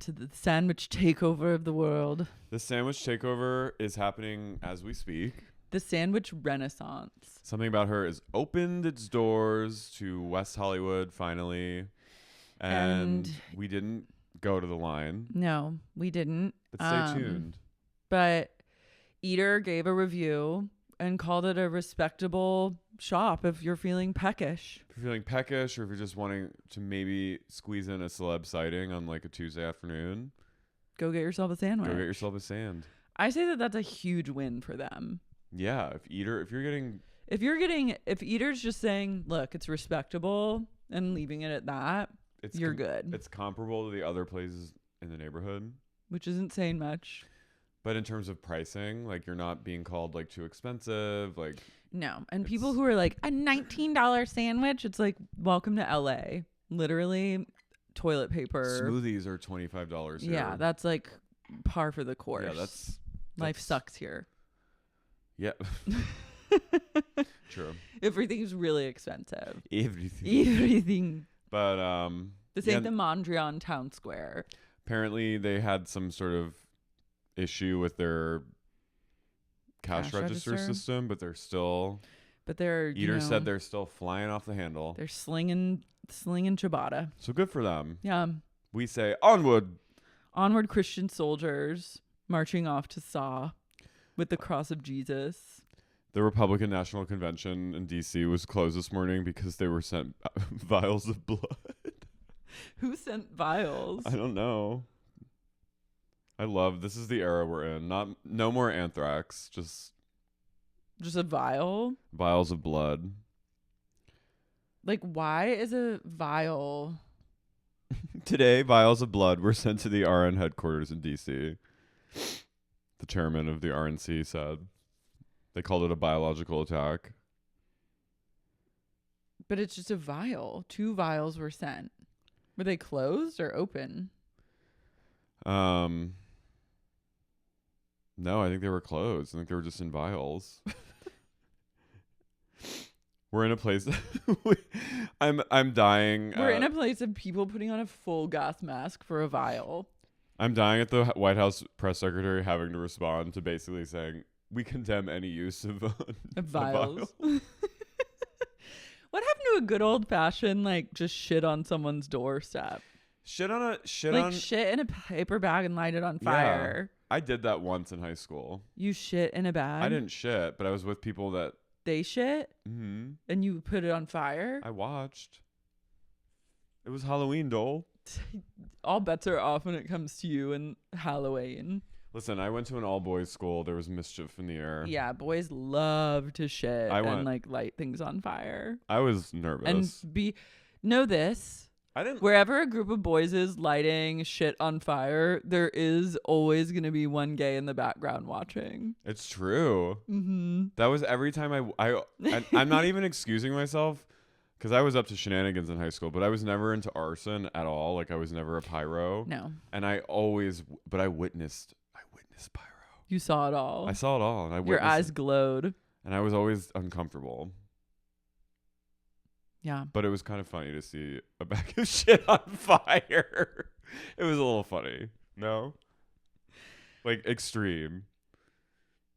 to the sandwich takeover of the world. The sandwich takeover is happening as we speak. The sandwich renaissance. Something About Her has opened its doors to West Hollywood finally. And we didn't go to the line. No, we didn't. But stay tuned. But Eater gave a review and called it a respectable shop if you're feeling peckish. If you're feeling peckish, or if you're just wanting to maybe squeeze in a celeb sighting on like a Tuesday afternoon, go get yourself a sandwich. Go get yourself a sand. I say that that's a huge win for them. Yeah, if Eater's just saying, look, it's respectable and leaving it at that, you're good. It's comparable to the other places in the neighborhood, which isn't saying much. But in terms of pricing, like you're not being called like too expensive, like no. And people who are like a $19 sandwich, it's like welcome to LA. Literally, toilet paper. Smoothies are $25 here. Yeah, that's like par for the course. Yeah, that's life sucks here. Yeah. True. Everything's really expensive. Everything. But this ain't the Mondrian Town Square. Apparently they had some sort of issue with their cash register system, but Eater said they're still flying off the handle. They're slinging ciabatta. So good for them. Yeah. We say onward Christian soldiers marching off to Saw with the cross of Jesus. The Republican National Convention in DC was closed this morning because they were sent vials of blood. Who sent vials? I don't know. This is the era we're in. No more anthrax, just a vial? Vials of blood. Like, why is a vial? Today, vials of blood were sent to the RN headquarters in DC. The chairman of the RNC said. They called it a biological attack. But it's just a vial. 2 vials were sent. Were they closed or open? No, I think they were closed. I think they were just in vials. We're in a place. I'm dying. We're in a place of people putting on a full gas mask for a vial. I'm dying at the White House press secretary having to respond to basically saying we condemn any use of vials. What happened to a good old fashioned like just shit on someone's doorstep? Shit in a paper bag and light it on fire. Yeah, I did that once in high school. You shit in a bag? I didn't shit, but I was with people that they shit? Mm-hmm. And you put it on fire? I watched. It was Halloween, Dole. All bets are off when it comes to you and Halloween. Listen, I went to an all-boys school. There was mischief in the air. Yeah, boys love to shit and like light things on fire. I was nervous. And know this. Wherever a group of boys is lighting shit on fire, there is always going to be one gay in the background watching. It's true. Mm-hmm. That was every time I'm not even excusing myself because I was up to shenanigans in high school, but I was never into arson at all. Like I was never a pyro. No. And I witnessed pyro. You saw it all. I saw it all. And your eyes glowed. And I was always uncomfortable. Yeah. But it was kind of funny to see a bag of shit on fire. It was a little funny. No? Like extreme.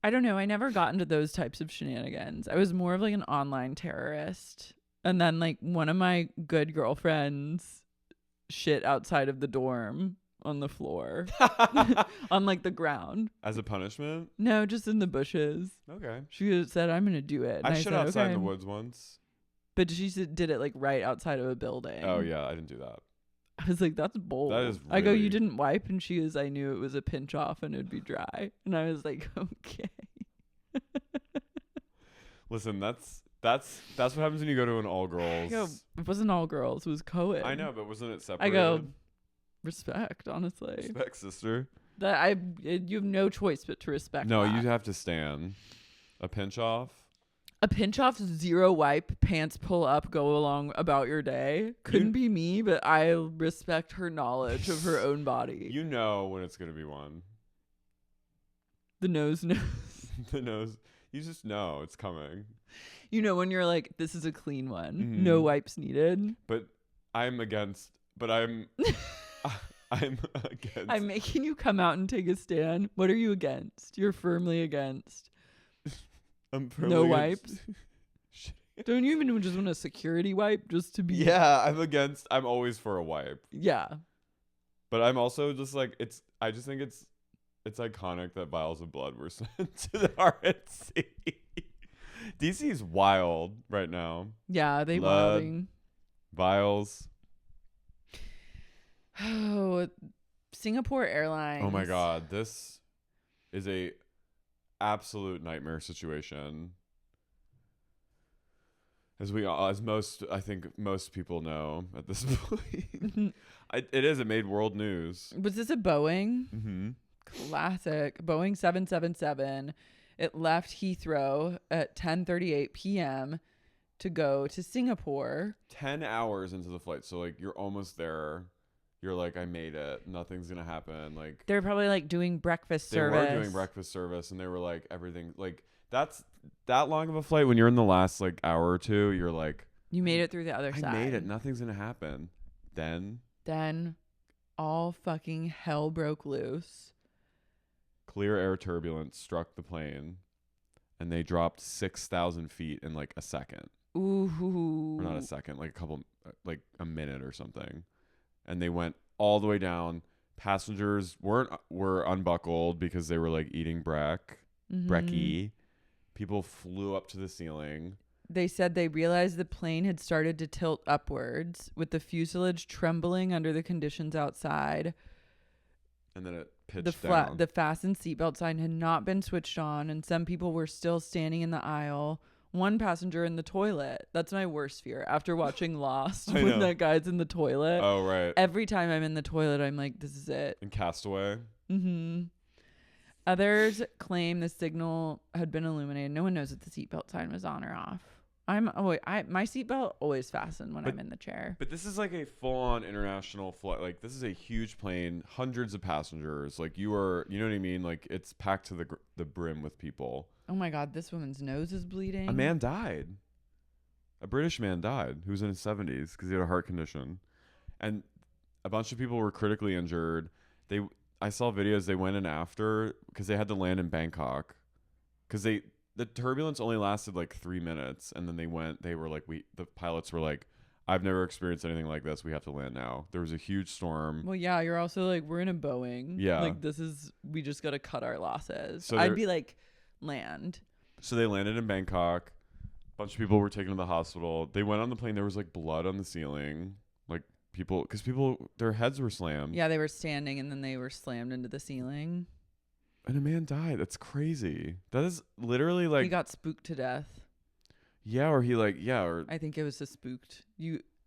I don't know. I never got into those types of shenanigans. I was more of like an online terrorist. And then like one of my good girlfriends shit outside of the dorm on the floor. On like the ground. As a punishment? No, just in the bushes. Okay. She said, I'm going to do it. I shit outside in the woods once. But she did it like right outside of a building. Oh, yeah. I didn't do that. I was like, that's bold. That is really... I go, you didn't wipe? And she goes, I knew it was a pinch off and it would be dry. And I was like, okay. Listen, that's what happens when you go to an all girls. I go, it wasn't all girls. It was co-ed. I know, but wasn't it separated? I go, respect, honestly. Respect, sister. You have no choice but to respect. No, that. you have to stand. A pinch off. A pinch off, 0 wipe, pants pull up, go along about your day. Couldn't be me, but I respect her knowledge of her own body. You know when it's going to be one. The nose knows. The nose. You just know it's coming. You know when you're like, this is a clean one. Mm-hmm. No wipes needed. I'm I'm against. I'm making you come out and take a stand. What are you against? You're firmly against. I'm firmly no against. wipes. Don't you even just want a security wipe just to be? Yeah, I'm against. I'm always for a wipe. Yeah. But I'm also just like I just think it's iconic that vials of blood were sent to the RNC. DC is wild right now. Yeah, they blood, wilding. Vials. Oh, Singapore Airlines. Oh my God, this is a absolute nightmare situation. As I think most people know at this point. It made world news. Was this a Boeing? Mm-hmm. Classic. Boeing 777. It left Heathrow at 10:38 p.m. to go to Singapore. 10 hours into the flight. So like you're almost there. You're like, I made it. Nothing's going to happen. Like they're probably like doing breakfast service. They were doing breakfast service and they were like everything like that's that long of a flight. When you're in the last like hour or two, you're like, you made it through the other side. I made it. Nothing's going to happen. Then all fucking hell broke loose. Clear air turbulence struck the plane and they dropped 6,000 feet in like a second. Ooh. Or not a second, like a minute or something. And they went all the way down. Passengers were unbuckled because they were like eating brekkie. People flew up to the ceiling. They said they realized the plane had started to tilt upwards with the fuselage trembling under the conditions outside. And then it pitched down. The fasten seatbelt sign had not been switched on, and some people were still standing in the aisle. One passenger in the toilet. That's my worst fear. After watching Lost, when that guy's in the toilet. Oh, right. Every time I'm in the toilet, I'm like, this is it. And Castaway. Mm-hmm. Others claim the signal had been illuminated. No one knows if the seatbelt sign was on or off. My seatbelt always fastened when I'm in the chair. But this is like a full-on international flight. Like this is a huge plane, hundreds of passengers. Like you know what I mean? Like it's packed to the brim with people. Oh my God, this woman's nose is bleeding. A man died. A British man died who was in his 70s because he had a heart condition. And a bunch of people were critically injured. I saw videos they went in after because they had to land in Bangkok because the turbulence only lasted like 3 minutes. And then the pilots were like, I've never experienced anything like this. We have to land now. There was a huge storm. Well, yeah, you're also like, we're in a Boeing. Yeah. Like we just got to cut our losses. So I'd be like, land. So they landed in Bangkok. A bunch of people were taken to the hospital. They went on the plane. There was like blood on the ceiling. Like people, their heads were slammed. Yeah, they were standing and then they were slammed into the ceiling. And a man died. That's crazy. That is literally like... He got spooked to death. Yeah, or he like... Yeah, or... I think it was just spooked.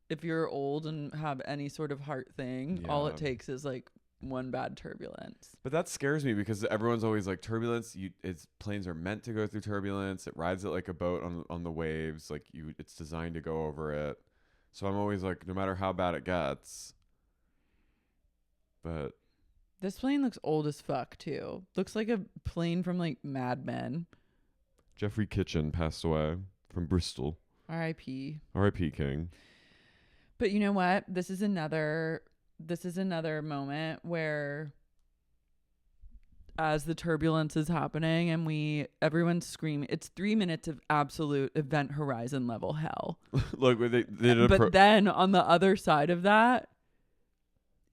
If you're old and have any sort of heart thing, all it takes is like one bad turbulence. But that scares me because everyone's always like, turbulence, planes are meant to go through turbulence. It rides it like a boat on the waves. Like it's designed to go over it. So I'm always like, no matter how bad it gets. But... This plane looks old as fuck, too. Looks like a plane from, like, Mad Men. Jeffrey Kitchen passed away from Bristol. R.I.P. R.I.P. King. But you know what? This is another moment where as the turbulence is happening and everyone's screaming, it's 3 minutes of absolute Event Horizon level hell. Look, they did but then on the other side of that,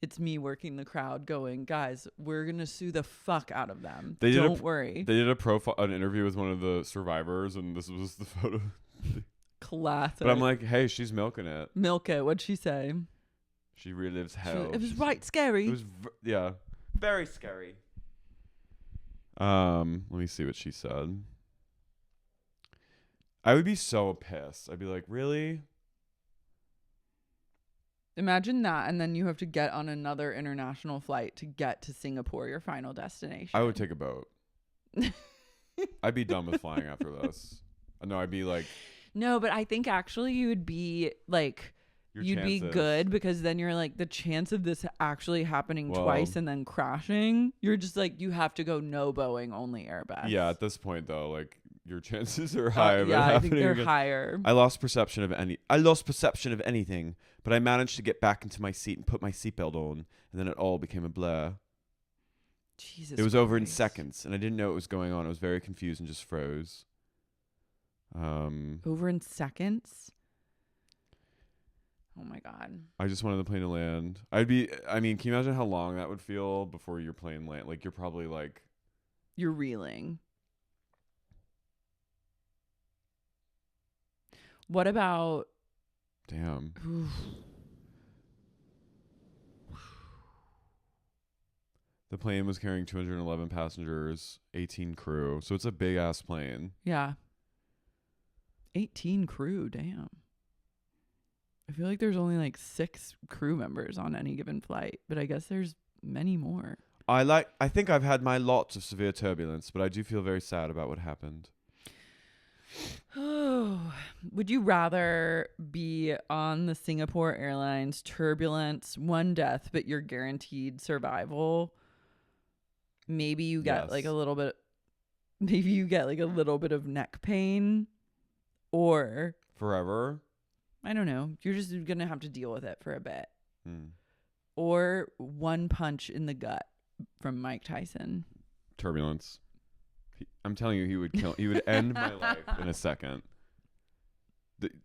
it's me working the crowd going, guys, we're going to sue the fuck out of them. Don't worry. They did an interview with one of the survivors, and this was the photo. Classic. But I'm like, hey, she's milking it. Milk it. What'd she say? She relives hell. It was scary. It was, very scary. Let me see what she said. I would be so pissed. I'd be like, really? Imagine that, and then you have to get on another international flight to get to Singapore, your final destination. I would take a boat. I'd be done with flying after this. No, I'd be like... No, but I think actually you would be like... You'd be good because then you're like, the chance of this actually happening twice and then crashing, you're just like, you have to go no Boeing, only Airbus. Yeah, at this point, though, like, your chances are high of it yeah, I think happening they're again. higher. I lost perception of anything, but I managed to get back into my seat and put my seatbelt on, and then it all became a blur. Jesus It was over in Christ. seconds, and I didn't know what was going on. I was very confused and just froze. Over in seconds? Oh my God. I just wanted the plane to land. Can you imagine how long that would feel before your plane land? Like, you're probably like... You're reeling. What about... Damn. The plane was carrying 211 passengers, 18 crew. So it's a big ass plane. Yeah. 18 crew, damn. I feel like there's only like 6 crew members on any given flight, but I guess there's many more. I think I've had my lots of severe turbulence, but I do feel very sad about what happened. Oh, would you rather be on the Singapore Airlines turbulence, 1 death, but you're guaranteed survival? Maybe you get like a little bit, maybe you get like a little bit of neck pain, or Forever? I don't know. You're just going to have to deal with it for a bit. Hmm. Or 1 punch in the gut from Mike Tyson. Turbulence. I'm telling you, he would end my life in a second.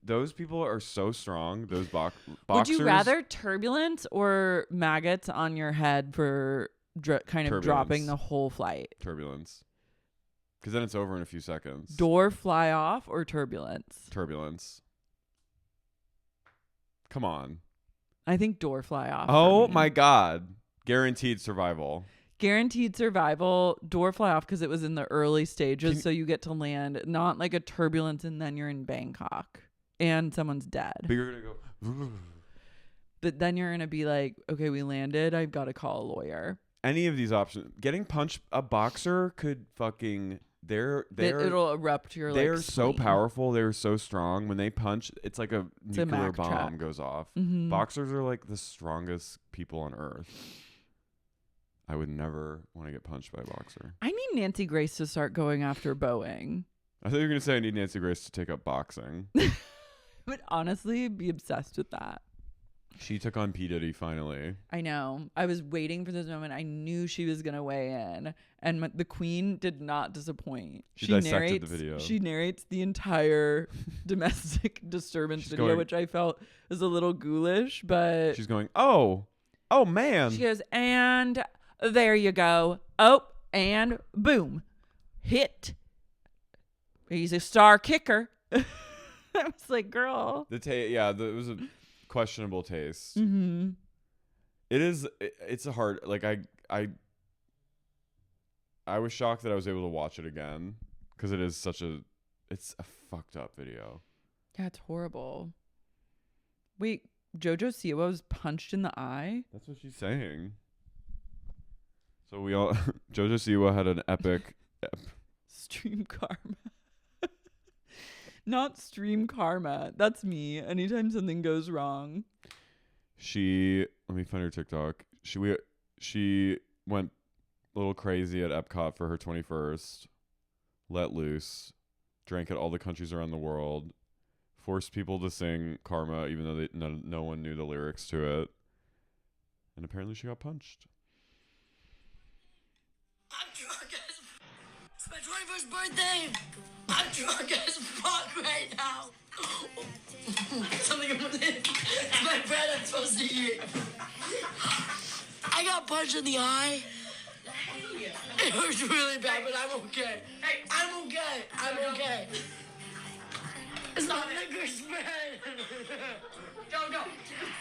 Those people are so strong. Those boxers. Would you rather turbulence or maggots on your head for kind of dropping the whole flight? Turbulence. Because then it's over in a few seconds. Door fly off or turbulence? Turbulence. Come on. I think door fly off. Oh my God. Guaranteed survival. Guaranteed survival, door fly off because it was in the early stages, so you get to land, not like a turbulence and then you're in Bangkok and someone's dead. But you're going to go... But then you're going to be like, okay, we landed. I've got to call a lawyer. Any of these options. Getting punched, a boxer could fucking... It'll erupt your They're like so spleen. powerful. They're so strong. When they punch, it's like a nuclear Mack bomb truck. goes off. Mm-hmm. Boxers are like the strongest people on earth. I would never want to get punched by a boxer. I need Nancy Grace to start going after Boeing. I thought you were going to say I need Nancy Grace to take up boxing. I would honestly be obsessed with that. She took on P. Diddy finally. I know. I was waiting for this moment. I knew she was going to weigh in. And the queen did not disappoint. She dissected the video. She narrates the entire domestic disturbance video, which I felt was a little ghoulish. But she's going, oh man. She goes, and there you go. Oh, and boom. Hit. He's a star kicker. I was like, girl. It was a questionable taste. Mm-hmm. It's a hard, like, I was shocked that I was able to watch it again because it's a fucked up video. Yeah, it's horrible. Wait, JoJo Siwa was punched in the eye? That's what she's saying. So JoJo Siwa had an epic Stream karma. Not stream karma. That's me. Anytime something goes wrong. Let me find her TikTok. She went a little crazy at Epcot for her 21st. Let loose. Drank at all the countries around the world. Forced people to sing Karma even though no one knew the lyrics to it. And apparently she got punched. I'm drunk as... It's my 21st birthday! I'm drunk as fuck right now! Something about it. It's my bread I'm supposed to eat. I got punched in the eye. It hurts really bad, but I'm okay. I'm okay. It's not liquor spread. Go.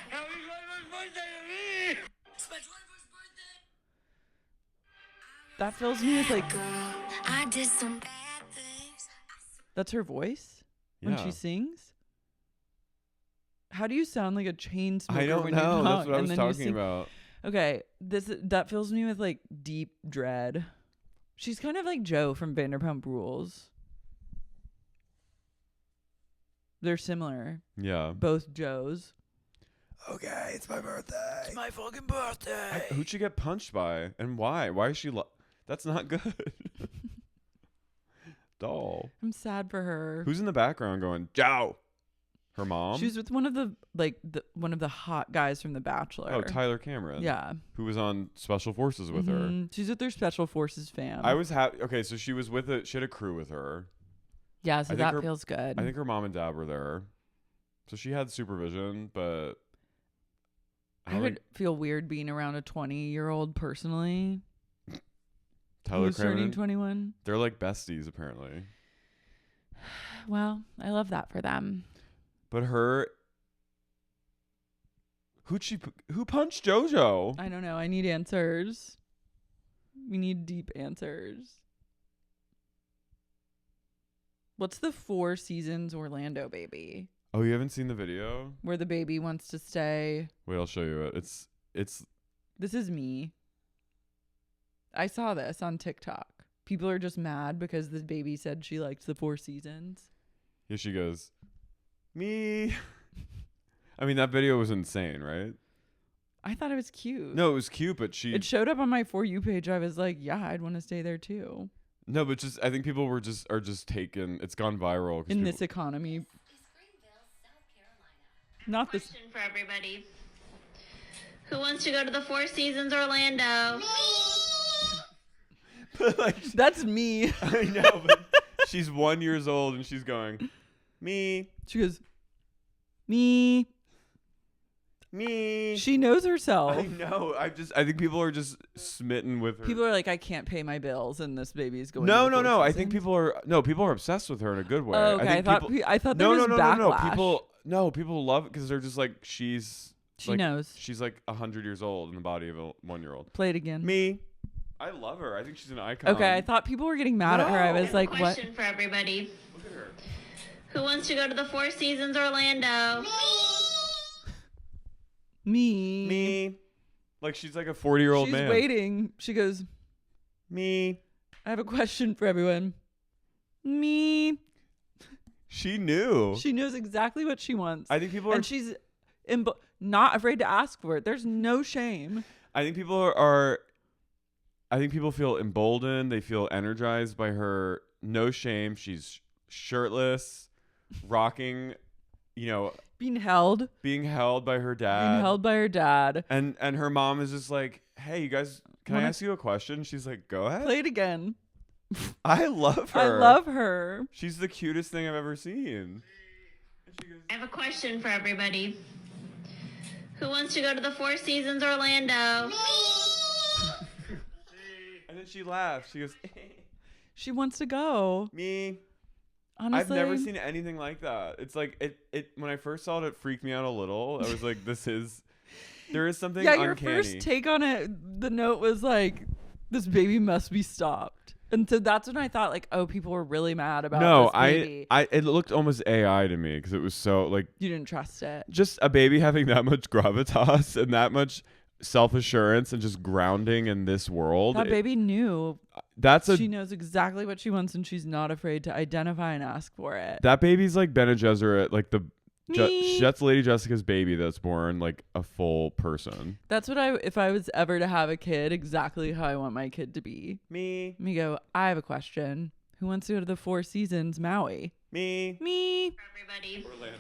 Happy 21st birthday to me! It's my 21st birthday! That fills me with like... I did some bad things. That's her voice? When she sings? How do you sound like a chain smoker? I don't when know. You're That's drunk what I and was then you talking sing? about. Okay, that fills me with like deep dread. She's kind of like Joe from Vanderpump Rules. They're similar. Yeah. Both Joes. Okay, it's my birthday. It's my fucking birthday. Who'd she get punched by? And why? Why is she... That's not good. doll. I'm sad for her. Who's in the background going, Joe? Her mom? She was with one of the hot guys from The Bachelor. Oh, Tyler Cameron. Yeah. Who was on Special Forces with her. She's with their Special Forces fam. I was happy. Okay, so she was she had a crew with her. Yeah, so that feels good. I think her mom and dad were there. So she had supervision, but I would feel weird being around a 20-year-old personally. Tyler who's Cameron, turning 21. They're like besties, apparently. Well, I love that for them. But who punched JoJo? I don't know. I need answers. We need deep answers. What's the 4 Seasons Orlando baby? Oh, you haven't seen the video? Where the baby wants to stay. Wait, I'll show you it. It's. This is me. I saw this on TikTok. People are just mad because this baby said she liked the 4 Seasons. Here she goes. Me. I mean, that video was insane, right? I thought it was cute. No, it was cute, but it showed up on my For You page. I was like, yeah, I'd want to stay there too. No, but I think people are just taken. It's gone viral in this economy. Not this. Question for everybody. Who wants to go to the 4 Seasons Orlando? Like, that's me. I know, but she's 1 year old and she's going, me. She goes, me. She knows herself. I know. I think people are just smitten with her. People are like, I can't pay my bills, and this baby's going. No. I think people are obsessed with her in a good way. Oh, okay. I thought there was backlash. People love it because they're just like she like, knows. She's like 100 years old in the body of a 1-year-old. Play it again. Me. I love her. I think she's an icon. Okay, I thought people were getting mad at her. I was like, what? Question for everybody. Look at her. Who wants to go to the 4 Seasons Orlando? Me. Like she's like a 40-year-old man. She's waiting. She goes, me. I have a question for everyone. Me. She knew. She knows exactly what she wants. I think people are... And she's not afraid to ask for it. There's no shame. I think people are... I think people feel emboldened. They feel energized by her. No shame. She's shirtless, rocking, being held by her dad. And her mom is just like, hey, you guys, can I ask you a question? She's like, go ahead. Play it again. I love her. I love her. She's the cutest thing I've ever seen. I have a question for everybody. Who wants to go to the 4 Seasons Orlando? And then she laughs. She goes, she wants to go. Me. Honestly, I've never seen anything like that. It's like it when I first saw it freaked me out a little. I was like, there is something uncanny. Your first take on it, the note was like, this baby must be stopped. And so that's when I thought like, oh, people were really mad about this baby. It looked almost AI to me because it was so like, you didn't trust it. Just a baby having that much gravitas and that much self-assurance and just grounding in this world. That baby knew. She knows exactly what she wants and she's not afraid to identify and ask for it. That baby's like Bene Gesserit, like that's Lady Jessica's baby that's born like a full person. That's what if I was ever to have a kid, exactly how I want my kid to be. Me go, I have a question. Who wants to go to the 4 Seasons Maui? Me. For everybody. Orlando.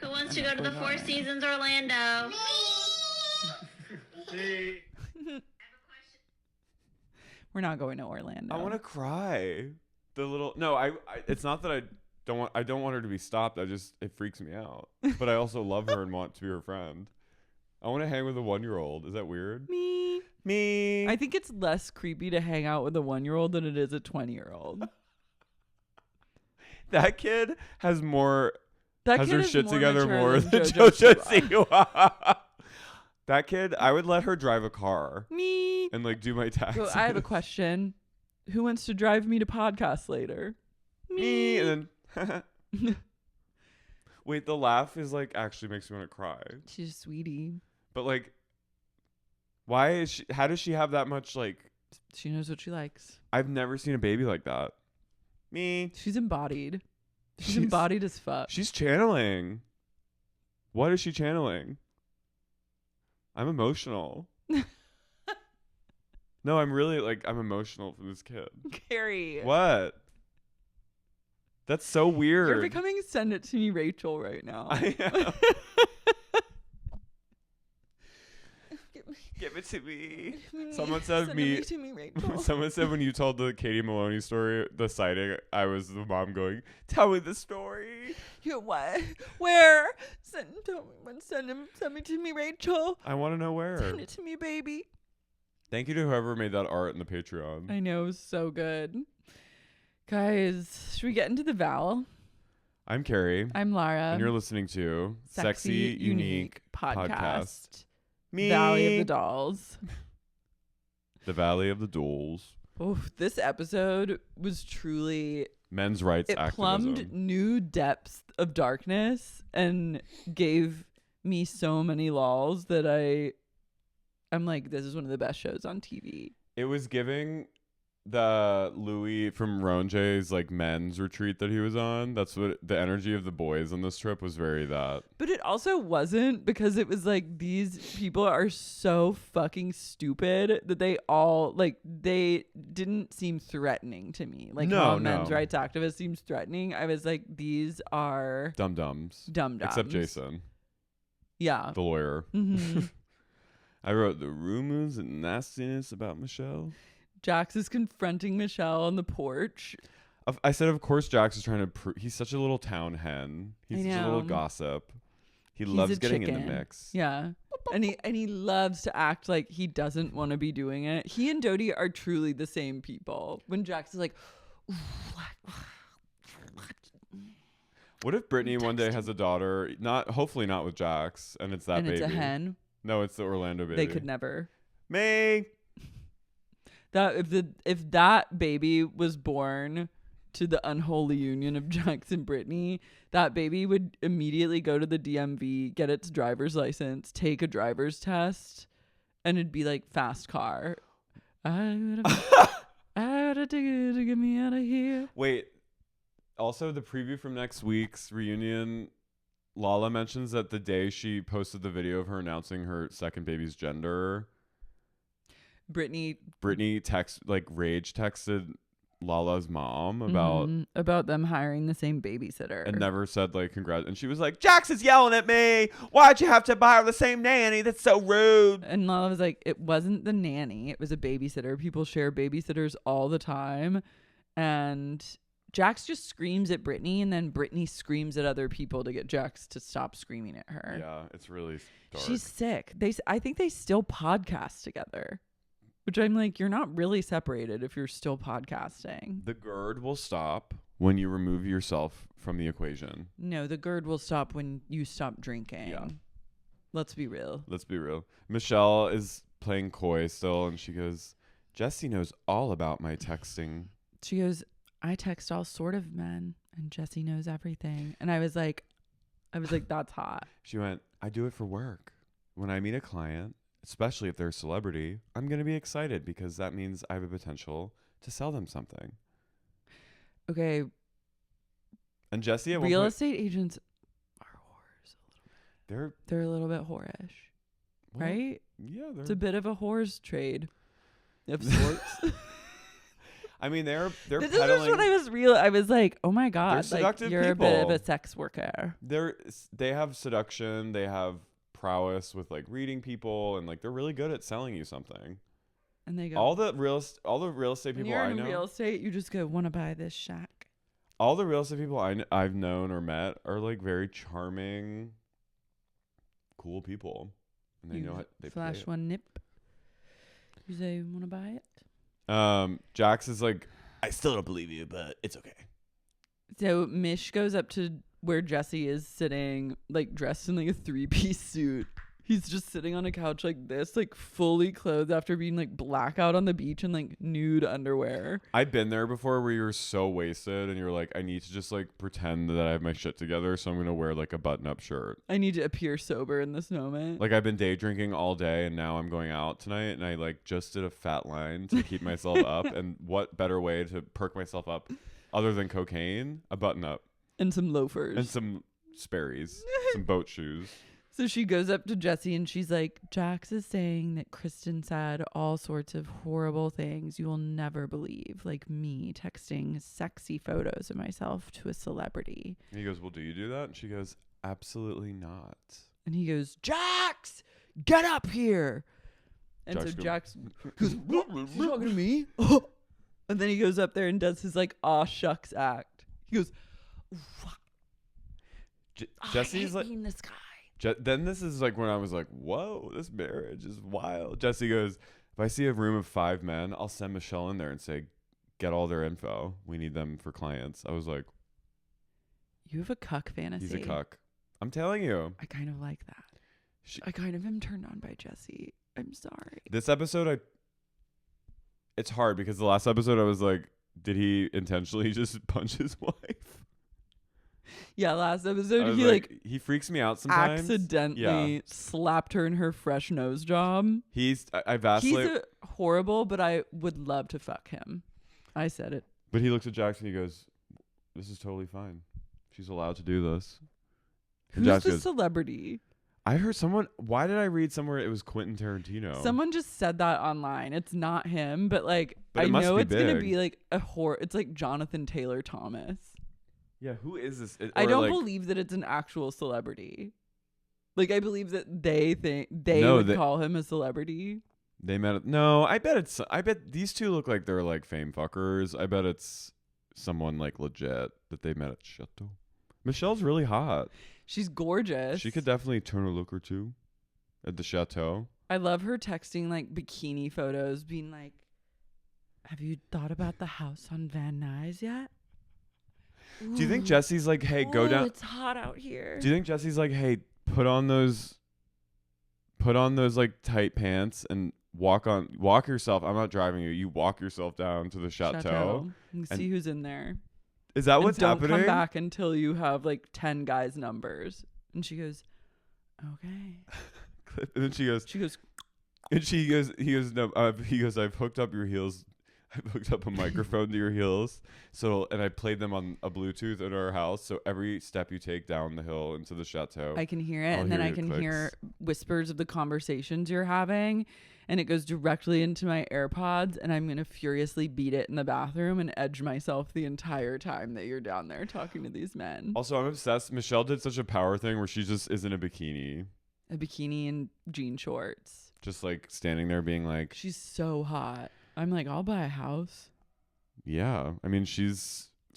Who wants to go to the 4 Seasons Orlando? We're not going to Orlando. I want to cry. It's not that I don't want her to be stopped. It freaks me out. But I also love her and want to be her friend. I want to hang with a 1-year-old. Is that weird? Me. I think it's less creepy to hang out with a 1-year-old than it is a 20-year-old. That kid has more. Has her shit together more than JoJo Siwa. That kid, I would let her drive a car. Me. And like do my taxes. So I have a question. Who wants to drive me to podcast later? Me. And then wait, the laugh is like actually makes me want to cry. She's a sweetie. But like how does she have that much like she knows what she likes. I've never seen a baby like that. Me. She's embodied. She's embodied as fuck. She's channeling. What is she channeling? I'm emotional. No, I'm really I'm emotional for this kid. Carey. What? That's so weird. You're becoming Send It To Me Rachel right now. I am. Give it to me. Someone said Send me. it to me, Rachel. Someone said when you told the Katie Maloney story, the sighting, I was the mom going, "Tell me the story." You what? Where? Send me to me, Rachel. I want to know where. Send it to me, baby. Thank you to whoever made that art in the Patreon. I know, so good. Guys, should we get into the Val? I'm Carey. I'm Lara. And you're listening to Sexy Unique Podcast. Me. Valley of the Dolls. The Valley of the Dolls. Oh, this episode was truly Men's rights it activism. plumbed new depths of darkness and gave me so many lols that I'm like, this is one of the best shows on TV. It was giving the Louis from Ronje's like men's retreat that he was on. That's what the energy of the boys on this trip was, very that. But it also wasn't, because it was like, these people are so fucking stupid that they all like, they didn't seem threatening to me. Like how men's rights activists seems threatening. I was like, these are dum-dums. Dum-dums. Except Jason. Yeah. The lawyer. Mm-hmm. I wrote the rumors and nastiness about Michelle. Jax is confronting Michelle on the porch. I said, of course, Jax is trying to he's such a little town hen. He's such a little gossip. He's loves getting in the mix. Yeah. And he loves to act like he doesn't want to be doing it. He and Dodie are truly the same people. When Jax is like, what if Brittany one day has a daughter, hopefully not with Jax, and it's that baby. It's a hen? No, it's the Orlando baby. They could never. May. That if that baby was born to the unholy union of Jax and Brittany, that baby would immediately go to the DMV, get its driver's license, take a driver's test, and it'd be like fast car. I got a ticket to get me out of here. Wait. Also, the preview from next week's reunion, Lala mentions that the day she posted the video of her announcing her second baby's gender, Brittany rage texted Lala's mom about them hiring the same babysitter and never said like congrats. And she was like, Jax is yelling at me. Why'd you have to hire the same nanny? That's so rude. And Lala was like, it wasn't the nanny. It was a babysitter. People share babysitters all the time. And Jax just screams at Brittany, and then Brittany screams at other people to get Jax to stop screaming at her. Yeah, it's really dark. She's sick. I think they still podcast together. Which I'm like, you're not really separated if you're still podcasting. The GERD will stop when you remove yourself from the equation. No, the GERD will stop when you stop drinking. Yeah. Let's be real. Michelle is playing coy still, and she goes, Jesse knows all about my texting. She goes, I text all sort of men, and Jesse knows everything. And I was like, that's hot. She went, I do it for work. When I meet a client, especially if they're a celebrity, I'm going to be excited because that means I have a potential to sell them something. Okay. And Jesse, at real estate agents are whores a little bit. They're a little bit whorish, right? Yeah. It's a bit of a whores trade of sorts. I mean, they're this peddling. is what I was like, oh my God, They're seductive you're people. a bit of a sex worker. They have seduction. They have prowess with like reading people, and like they're really good at selling you something. And they go, all the real estate people I know. You're in real estate, you just go, want to buy this shack. All the real estate people I've known or met are like very charming, cool people, and they know how they flash one nip. You say, want to buy it? Jax is like, I still don't believe you, but it's okay. So Mish goes up to where Jesse is sitting, like dressed in like a 3-piece suit. He's just sitting on a couch like this, like fully clothed after being like blackout on the beach in like nude underwear. I've been there before where you're so wasted and you're like, I need to just like pretend that I have my shit together, so I'm gonna wear like a button-up shirt. I need to appear sober in this moment. Like I've been day drinking all day and now I'm going out tonight and I like just did a fat line to keep myself up. And what better way to perk myself up other than cocaine? A button-up. And some loafers. And some Sperry's. Some boat shoes. So she goes up to Jesse and she's like, Jax is saying that Kristen said all sorts of horrible things you will never believe, like me texting sexy photos of myself to a celebrity. And he goes, well, do you do that? And she goes, absolutely not. And he goes, Jax, get up here. And Jax so goes, Jax goes, what? You talking to me? And then he goes up there and does his like aw shucks act. He goes, Jesse's like, this guy. Then this is like when I was like, whoa, this marriage is wild. Jesse goes, if I see a room of 5 men, I'll send Michelle in there and say, get all their info. We need them for clients. I was like, You have a cuck fantasy. he's a cuck. I'm telling you. I kind of like that. I kind of am turned on by Jesse. I'm sorry. This episode, it's hard because the last episode I was like, did he intentionally just punch his wife? Yeah, last episode he like he freaks me out sometimes. accidentally slapped her in her fresh nose job. I vacillate. He's horrible, but I would love to fuck him. I said it. But he looks at Jax and he goes, this is totally fine. She's allowed to do this. And Who's Jax the goes, celebrity? I heard someone. Why did I read somewhere it was Quentin Tarantino? Someone just said that online. It's not him, but like But I it must know be it's gonna big. be like a horror. It's like Jonathan Taylor Thomas. Yeah, who is this? I don't like, believe that it's an actual celebrity. Like I believe that they think they No, would call him a celebrity. they met. No, I bet these two look like they're like fame fuckers. I bet it's someone like legit that they met at Chateau. Michelle's really hot. She's gorgeous. She could definitely turn a look or two at the Chateau. I love her texting like bikini photos, being like, "Have you thought about the house on Van Nuys yet?" Do you think Jesse's like, hey, go down? It's hot out here. Do you think Jesse's like, hey, put on those like tight pants and walk yourself? I'm not driving you. You walk yourself down to the Chateau. And and- see who's in there. Is that And what's don't happening? come back until you have like 10 guys' numbers. And she goes, okay. And then he goes, no, he goes, I've hooked up your heels. I've hooked up a microphone to your heels. And I played them on a Bluetooth at our house. So every step you take down the hill into the Chateau, I can hear it. I'll And then hear I your can clicks. hear whispers of the conversations you're having. And it goes directly into my AirPods. And I'm going to furiously beat it in the bathroom and edge myself the entire time that you're down there talking to these men. Also, I'm obsessed. Michelle did such a power thing where she just is in a bikini. A bikini and jean shorts. Just like standing there being like, She's so hot. I'm like, I'll buy a house. yeah. I mean, She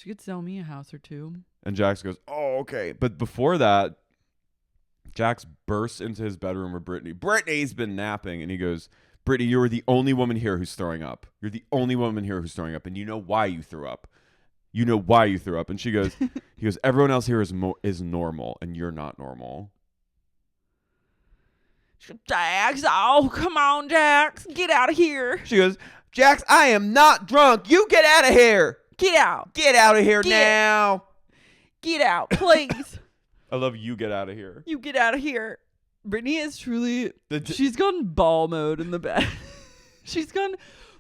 could sell me a house or two. and Jax goes, oh, okay. But before that, Jax bursts into his bedroom with Brittany. Brittany's been napping. And he goes, Brittany, you are the only woman here who's throwing up. You're the only woman here who's throwing up. And you know why you threw up. You know why you threw up. And she goes, he goes, everyone else here is normal. And you're not normal. Jax, oh, come on, Jax. Get out of here. She goes, Jax, I am not drunk. You get out of here. Get out. Get out of here Get- now. Get out, please. I love you. Get out of here. You get out of here. Brittany is truly, The- she's gone ball mode in the bed. She's gone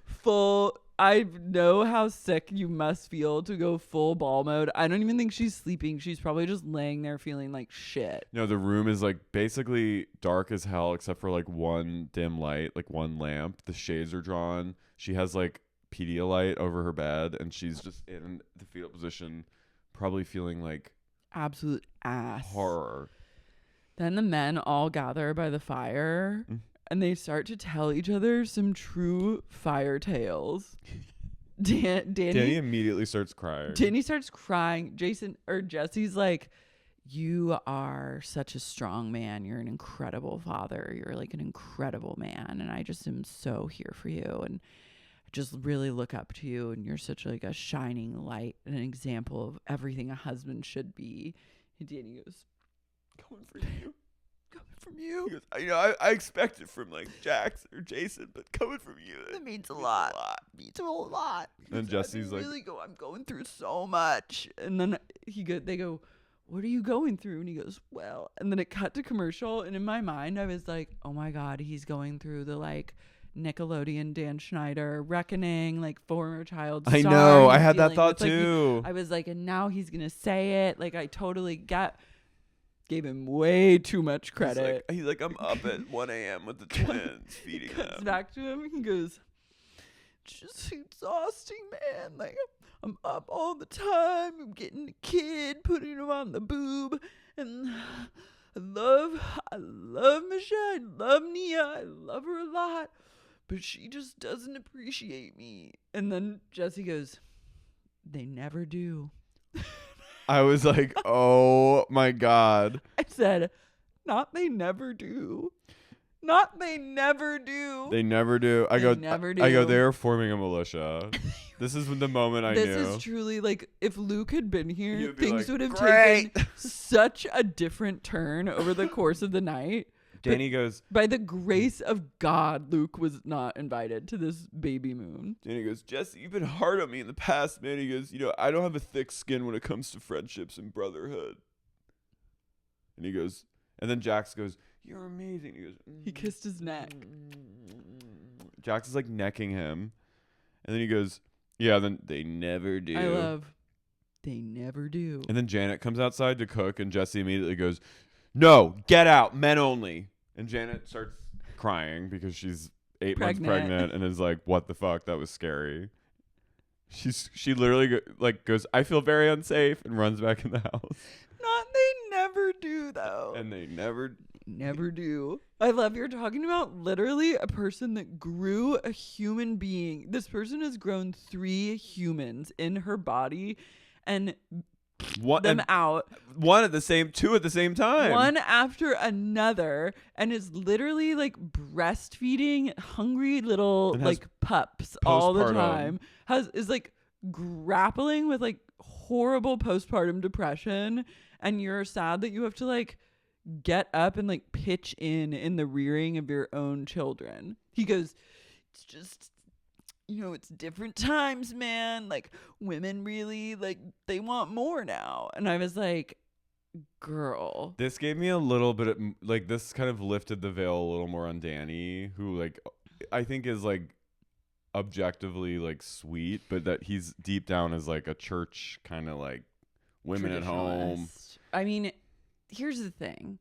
full. I know how sick you must feel to go full ball mode. I don't even think she's sleeping. She's probably just laying there feeling like shit. No, the room is like basically dark as hell except for like one dim light, like one lamp. The shades are drawn. She has like Pedialyte over her bed and she's just in the fetal position, probably feeling like Absolute ass. horror. Then the men all gather by the fire and they start to tell each other some true fire tales. Danny immediately starts crying. Danny starts crying. Jesse's like, you are such a strong man. You're an incredible father. You're like an incredible man. And I just am so here for you. And I just really look up to you. And you're such like a shining light and an example of everything a husband should be. And Danny goes, Coming from you. coming from you. He goes, I expect it from like Jax or Jason, but coming from you. That means a lot. Means a lot. And Jesse's like, I'm going through so much. And then they go, what are you going through? And he goes, well, and then it cut to commercial. And in my mind, I was like, oh my God, he's going through the like Nickelodeon Dan Schneider reckoning, like former child star. I know. I He's had that dealing thought with, like, too. I was like, and now he's going to say it. Like, I totally get gave him way too much credit. He's like, I'm up at 1 a.m. with the twins feeding Comes them. back to him. He goes, just exhausting, man. Like, I'm up all the time. I'm getting the kid, putting him on the boob. And I love Michelle. I love Nia. I love her a lot. But she just doesn't appreciate me. And then Jesse goes, they never do. I was like, oh my God. I said, not they never do. Not they never do. They never do. I They never do. I go, they're forming a militia. This is the moment I knew. This is truly like, if Luke had been here, You'd be things like, would have "Great." taken such a different turn over the course of the night. Danny goes, By the grace of God, Luke was not invited to this Babymoon. Danny goes, Jesse, you've been hard on me in the past, man. He goes, I don't have a thick skin when it comes to friendships and brotherhood. And he goes, and then Jax goes, you're amazing. He goes, He kissed his neck. Jax is like necking him. And then he goes, yeah, then they never do. I love, they never do. And then Janet comes outside to cook, and Jesse immediately goes, no, get out, men only. And Janet starts crying because she's 8 months pregnant and is like, what the fuck? That was scary. She literally goes, I feel very unsafe, and runs back in the house. Not they never do, though. And they never do. I love you're talking about literally a person that grew a human being. This person has grown 3 humans in her body and out. One at the same, 2 at the same time. One after another, and is literally like breastfeeding hungry little like pups all the time. Is like grappling with like horrible postpartum depression, and you're sad that you have to like get up and like pitch in the rearing of your own children. He goes, it's just, it's different times, man. Like, women really, like, they want more now. And I was like, girl. This gave me a little bit of, like, this kind of lifted the veil a little more on Danny, who, like, I think is, like, objectively, like, sweet, but that he's deep down is, like, a church kind of, like, women at home. I mean, here's the thing.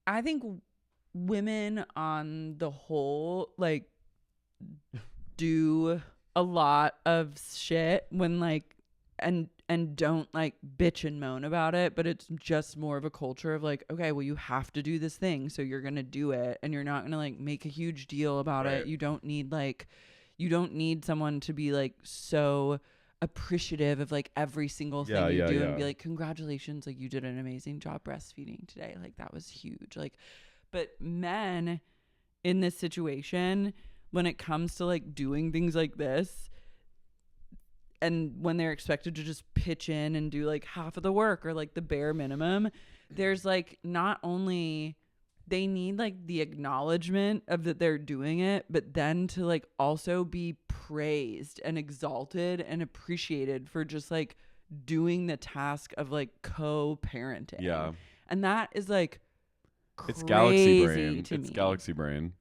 I think women on the whole, like, do a lot of shit when like and don't like bitch and moan about it, but it's just more of a culture of like, okay, well, you have to do this thing, so you're gonna do it, and you're not gonna like make a huge deal about it. You don't need someone to be like so appreciative of like every single thing you do and be like, congratulations, like you did an amazing job breastfeeding today, like that was huge. Like, but men in this situation, when it comes to like doing things like this, and when they're expected to just pitch in and do like half of the work or like the bare minimum, there's like, not only they need like the acknowledgement of that they're doing it, but then to like also be praised and exalted and appreciated for just like doing the task of like co-parenting. Yeah. And that is like crazy. It's galaxy brain. It's galaxy brain.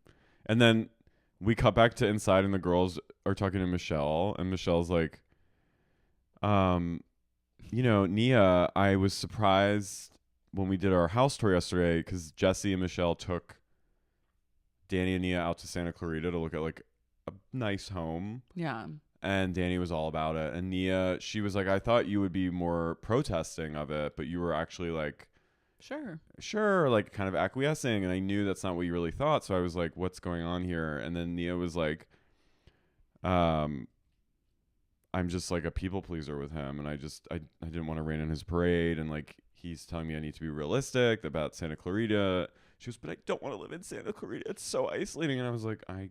And then we cut back to inside, and the girls are talking to Michelle, and Michelle's like, Nia, I was surprised when we did our house tour yesterday because Jesse and Michelle took Danny and Nia out to Santa Clarita to look at like a nice home. Yeah. And Danny was all about it. And Nia, she was like, I thought you would be more protesting of it, but you were actually like, Sure, like kind of acquiescing, and I knew that's not what you really thought, so I was like, what's going on here? And then Nia was like, I'm just like a people pleaser with him, and I didn't want to rain on his parade, and like he's telling me I need to be realistic about Santa Clarita. She goes, but I don't want to live in Santa Clarita, it's so isolating. And I was like, I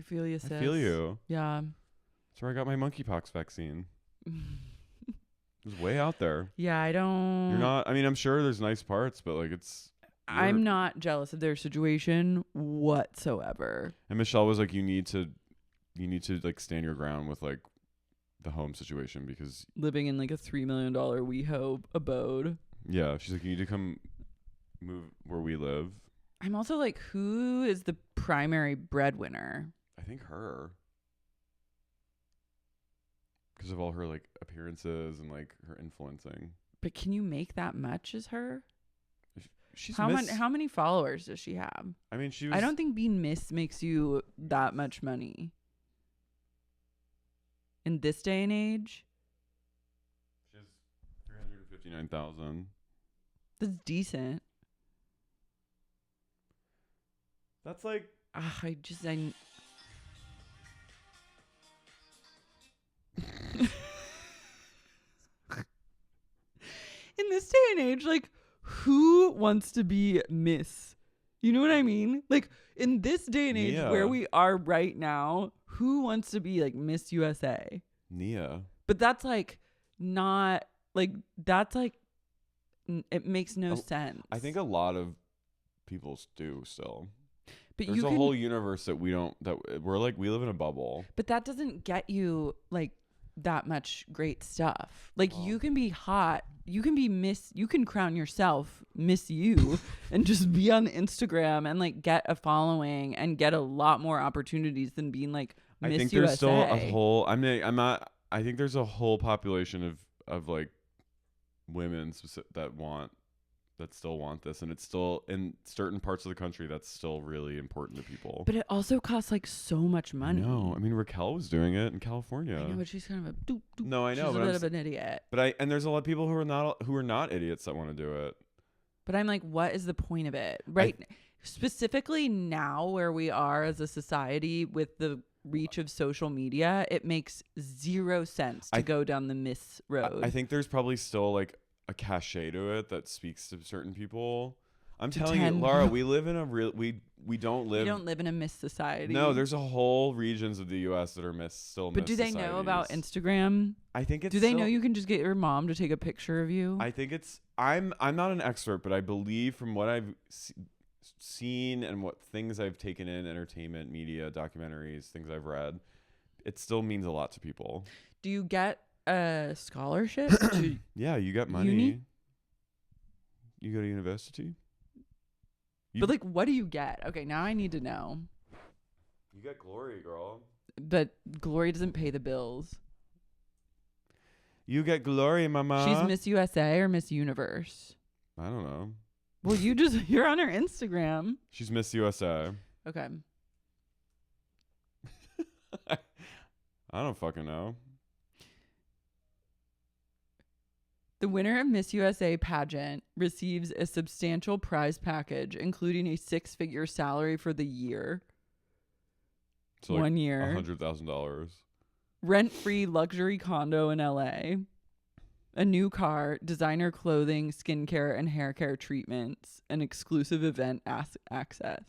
feel you, sis. I feel you. Yeah. That's where I got my monkeypox vaccine. It was way out there. Yeah, I don't. You're not. I mean, I'm sure there's nice parts, but like I'm not jealous of their situation whatsoever. And Michelle was like, you need to like stand your ground with like the home situation, because living in like a $3 million WeHo abode. Yeah, she's like, you need to come move where we live. I'm also like, who is the primary breadwinner? I think her. Because of all her like appearances and like her influencing. But can you make that much as her? she's How Miss. how many followers does she have? I mean, she was. I don't think being Miss makes you that much money. In this day and age, She has 359,000. that's decent. That's like. I in this day and age, like, who wants to be Miss? You know what I mean? Like, in this day and age where we are right now, who wants to be like Miss USA? Nia. But that's like not like it makes no sense. I think a lot of people do still. but There's you a can, whole universe that we live in a bubble. but that doesn't get you like that much great stuff. Like you can be hot, you can be Miss, you can crown yourself Miss You and just be on Instagram and like get a following and get a lot more opportunities than being like Miss I think USA. there's still a whole. I'm not. I think there's a whole population of like women that still want this, and it's still in certain parts of the country that's still really important to people. But it also costs like so much money. No, I mean Raquel was doing it in California. I know, but she's kind of a doop, doop. No, I know, She's but a bit of an idiot. and there's a lot of people who are not idiots that want to do it. But I'm like, what is the point of it? Right. Specifically now where we are as a society with the reach of social media, it makes zero sense to go down the Miss road. I think there's probably still like a cachet to it that speaks to certain people. I'm telling you, Lara, we live in a real we don't live in a Miss society. No, there's a whole regions of the US that are still But do they know about Instagram? I think it's Do they know you can just get your mom to take a picture of you? I think it's I'm not an expert, but I believe from what I've seen and what things I've taken in, entertainment, media, documentaries, things I've read, it still means a lot to people. Do you get a scholarship? Yeah, you get money. Uni? You go to university. But like, what do you get? Okay, now I need to know. You get glory, girl. But glory doesn't pay the bills. You get glory, mama. She's Miss USA or Miss Universe? I don't know. Well, you're on her Instagram. She's Miss USA. Okay. I don't fucking know. The winner of Miss USA pageant receives a substantial prize package, including a 6-figure salary for the year. So like 1 year. $100,000. Rent-free luxury condo in LA. A new car, designer clothing, skincare, and hair care treatments, and exclusive event access.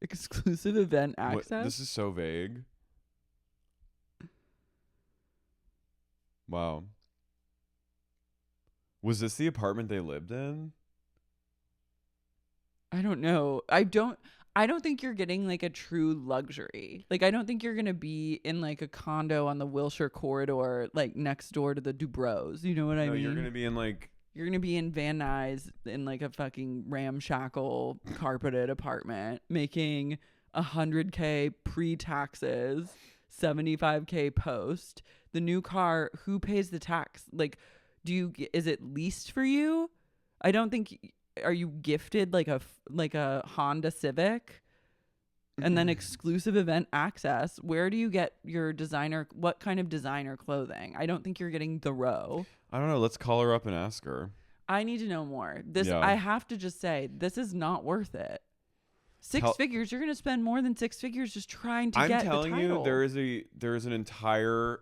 Exclusive event access? What? This is so vague. Wow. Was this the apartment they lived in? I don't know. I don't think you're getting like a true luxury. Like I don't think you're going to be in like a condo on the Wilshire corridor like next door to the Dubrows. You know what I mean? You're going to be in like You're going to be in Van Nuys in like a fucking ramshackle carpeted apartment making $100K pre-taxes, $75K post. The new car, who pays the tax? Like is it leased for you? I don't think. Are you gifted like a Honda Civic, and then exclusive event access? Where do you get your designer? What kind of designer clothing? I don't think you're getting the row. I don't know. Let's call her up and ask her. I need to know more. Yeah. I have to just say this is not worth it. Six figures. You're going to spend more than 6 figures just trying to get the title. I'm telling you, there is an entire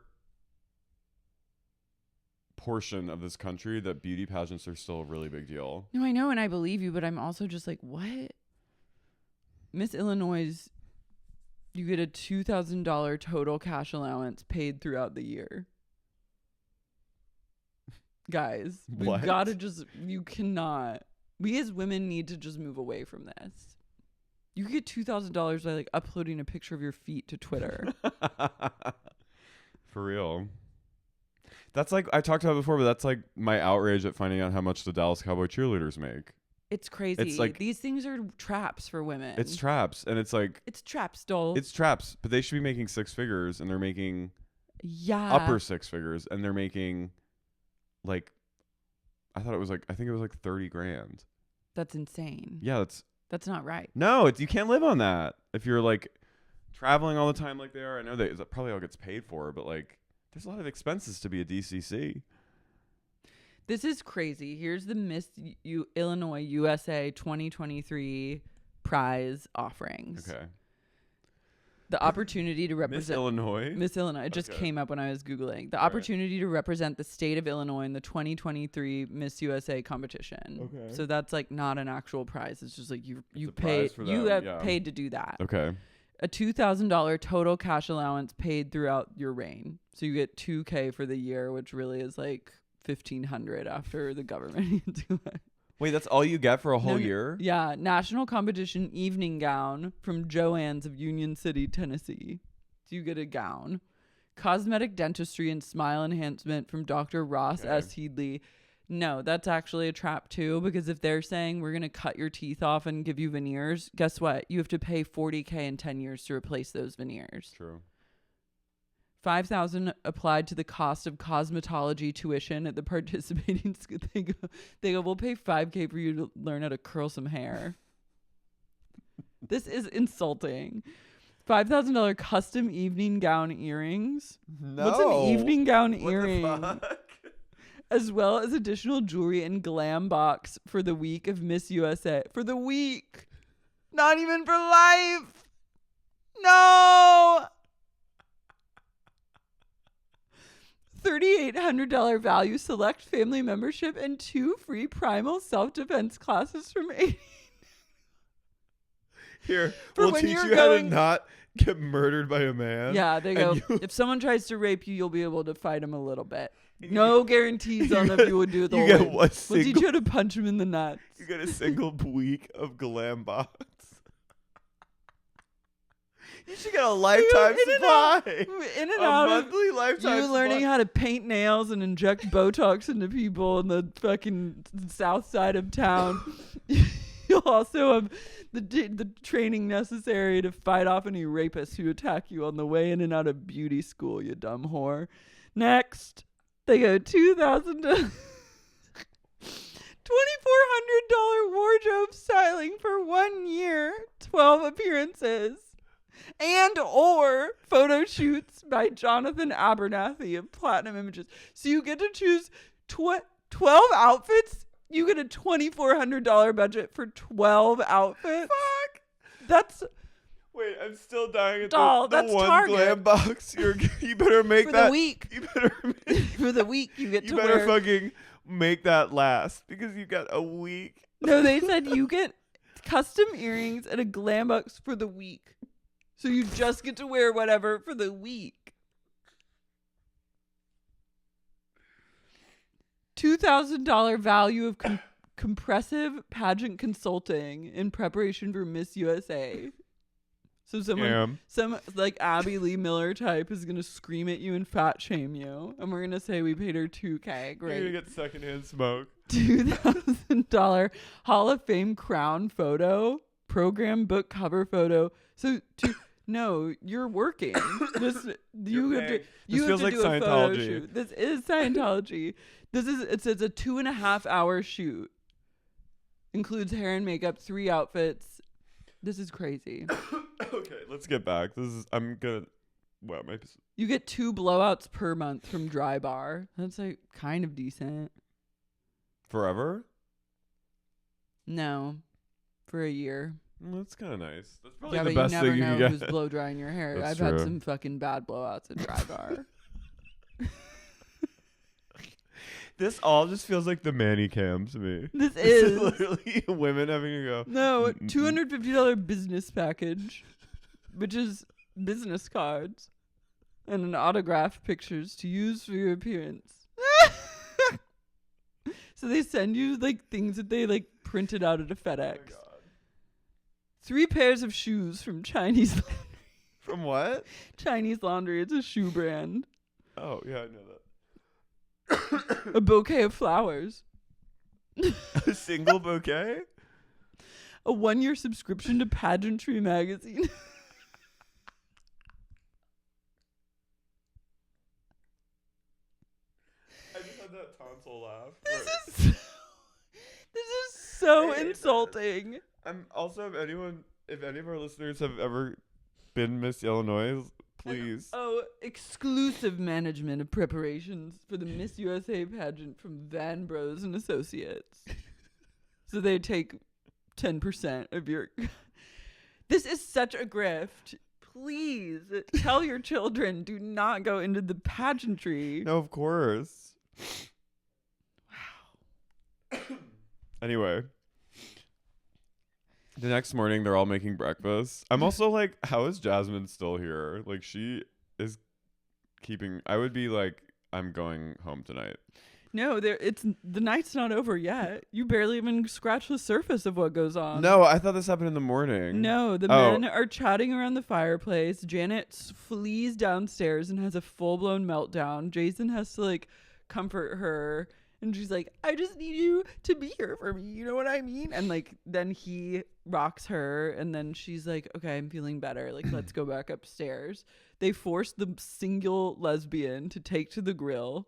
portion of this country that beauty pageants are still a really big deal. No, I know, and I believe you, but I'm also just like, what? Miss Illinois, you get a $2,000 total cash allowance paid throughout the year. Guys, we've got to you cannot. We as women need to just move away from this. You get $2,000 by like uploading a picture of your feet to Twitter. For real. That's like I talked about before, but that's like my outrage at finding out how much the Dallas Cowboy cheerleaders make. It's crazy. It's like these things are traps for women. It's traps, and it's like it's traps, doll. It's traps, but they should be making 6 figures, and they're making upper 6 figures, and they're making like I think it was like 30 grand. That's insane. Yeah, That's not right. no, you can't live on that if you're like traveling all the time like they are. I know that probably all gets paid for, but like there's a lot of expenses to be a DCC. This is crazy. Here's the Miss Illinois USA 2023 prize offerings. Okay. The opportunity to represent Miss Illinois. It just Okay. came up when I was Googling. The All right. opportunity to represent the state of Illinois in the 2023 Miss USA competition. Okay. So that's like not an actual prize. It's just like you a paid prize for you them, have yeah. paid to do that. Okay. A $2,000 total cash allowance paid throughout your reign. So you get $2,000 for the year, which really is like $1,500 after the government do it. Wait, that's all you get for a whole No, year? Yeah, national competition evening gown from Joann's of Union City, Tennessee. So you get a gown. Cosmetic dentistry and smile enhancement from Dr. Ross Okay. S. Headley. No, that's actually a trap too, because if they're saying we're going to cut your teeth off and give you veneers, guess what? You have to pay $40,000 in 10 years to replace those veneers. True. $5,000 applied to the cost of cosmetology tuition at the participating school. They go, we'll pay $5,000 for you to learn how to curl some hair. This is insulting. $5,000 custom evening gown earrings. No. What's an evening gown What earring? the fuck? As well as additional jewelry and glam box for the week of Miss USA. For the week. Not even for life. No. $3,800 value select family membership and 2 free primal self-defense classes from 80. Here, For we'll when teach you're you how to going- not get murdered by a man. Yeah, they And go, you- if someone tries to rape you, you'll be able to fight him a little bit. No guarantees on if you would do the you whole get thing. one We'll teach single- you how to punch him in the nuts. You get a single week of glam box. You should get a lifetime In and out- supply. In and A out of monthly lifetime you learning supply. how to paint nails and inject Botox into people in the fucking south side of town. You'll also have the training necessary to fight off any rapists who attack you on the way in and out of beauty school, you dumb whore. Next, they go $2,000 $2,400 wardrobe styling for 1 year, 12 appearances, and or photo shoots by Jonathan Abernathy of Platinum Images. So you get to choose 12 outfits. You get a $2,400 budget for 12 outfits. Fuck. That's Wait, I'm still dying at Doll, the that's one Target. glam box. You better make for that. the week. You better make, For the week, you get you to better wear. fucking make that last because you got a week. No, they said you get custom earrings and a glam box for the week. So you just get to wear whatever for the week. $2,000 value of compressive pageant consulting in preparation for Miss USA. So some like Abby Lee Miller type is gonna scream at you and fat shame you, and we're gonna say we paid her $2,000. You're Great. gonna get secondhand smoke. $2,000 Hall of Fame crown photo, program book cover photo. So no, you're working. This you You're have to paying. you This have feels to like do a photo Scientology. shoot. This is Scientology. It's a 2.5 hour shoot. Includes hair and makeup, 3 outfits. This is crazy. Okay, let's get back. I'm gonna. Wow, my. You get 2 blowouts per month from Dry Bar. That's like kind of decent. Forever? No, for a year. That's kind of nice. That's probably Yeah, the but best you thing never you know can who's get. blow drying your hair. That's I've had true. some fucking bad blowouts at Dry Bar. This all just feels like the Manny cam to me. This This is literally women having to go. no $250 business package, which is business cards and an autographed pictures to use for your appearance. So they send you like things that they like printed out at a FedEx. 3 pairs of shoes from Chinese From what? Chinese Laundry. It's a shoe brand. Oh yeah, I know that. A bouquet of flowers. A single bouquet? A 1-year subscription to Pageantry magazine. I just had that tonsil laugh. This is so insulting. I'm also if any of our listeners have ever been Miss Illinois, please. Exclusive management of preparations for the Miss USA pageant from Van Bros and Associates. So they take 10% of your. This is such a grift. Please tell your children, do not go into the pageantry. No, of course. Wow. Anyway, the next morning they're all making breakfast. I'm also like, how is Jasmine still here? Like, she is keeping. I would be like, I'm going home tonight. No, the night's not over yet. You barely even scratch the surface of what goes on. No, I thought this happened in the morning. No, the men are chatting around the fireplace. Janet flees downstairs and has a full-blown meltdown. Jason has to like comfort her, and she's like, I just need you to be here for me. You know what I mean? And like then he rocks her, and then she's like, okay, I'm feeling better. Like, let's go back upstairs. They force the single lesbian to take to the grill.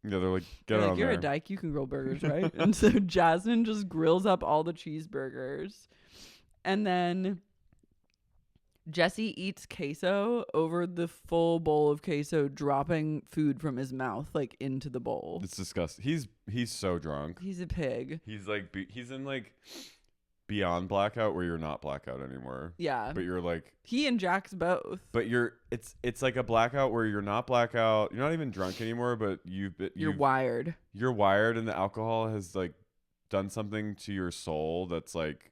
Yeah, they're like, get on you're there. a dyke, you can grill burgers, right? And so Jasmine just grills up all the cheeseburgers. And then Jesse eats queso over the full bowl of queso, dropping food from his mouth like into the bowl. It's disgusting. He's so drunk. He's a pig. He's like he's in like beyond blackout where you're not blackout anymore. Yeah. But you're like he and Jax both. But it's like a blackout where you're not blackout. You're not even drunk anymore, but you're wired. You're wired, and the alcohol has like done something to your soul that's like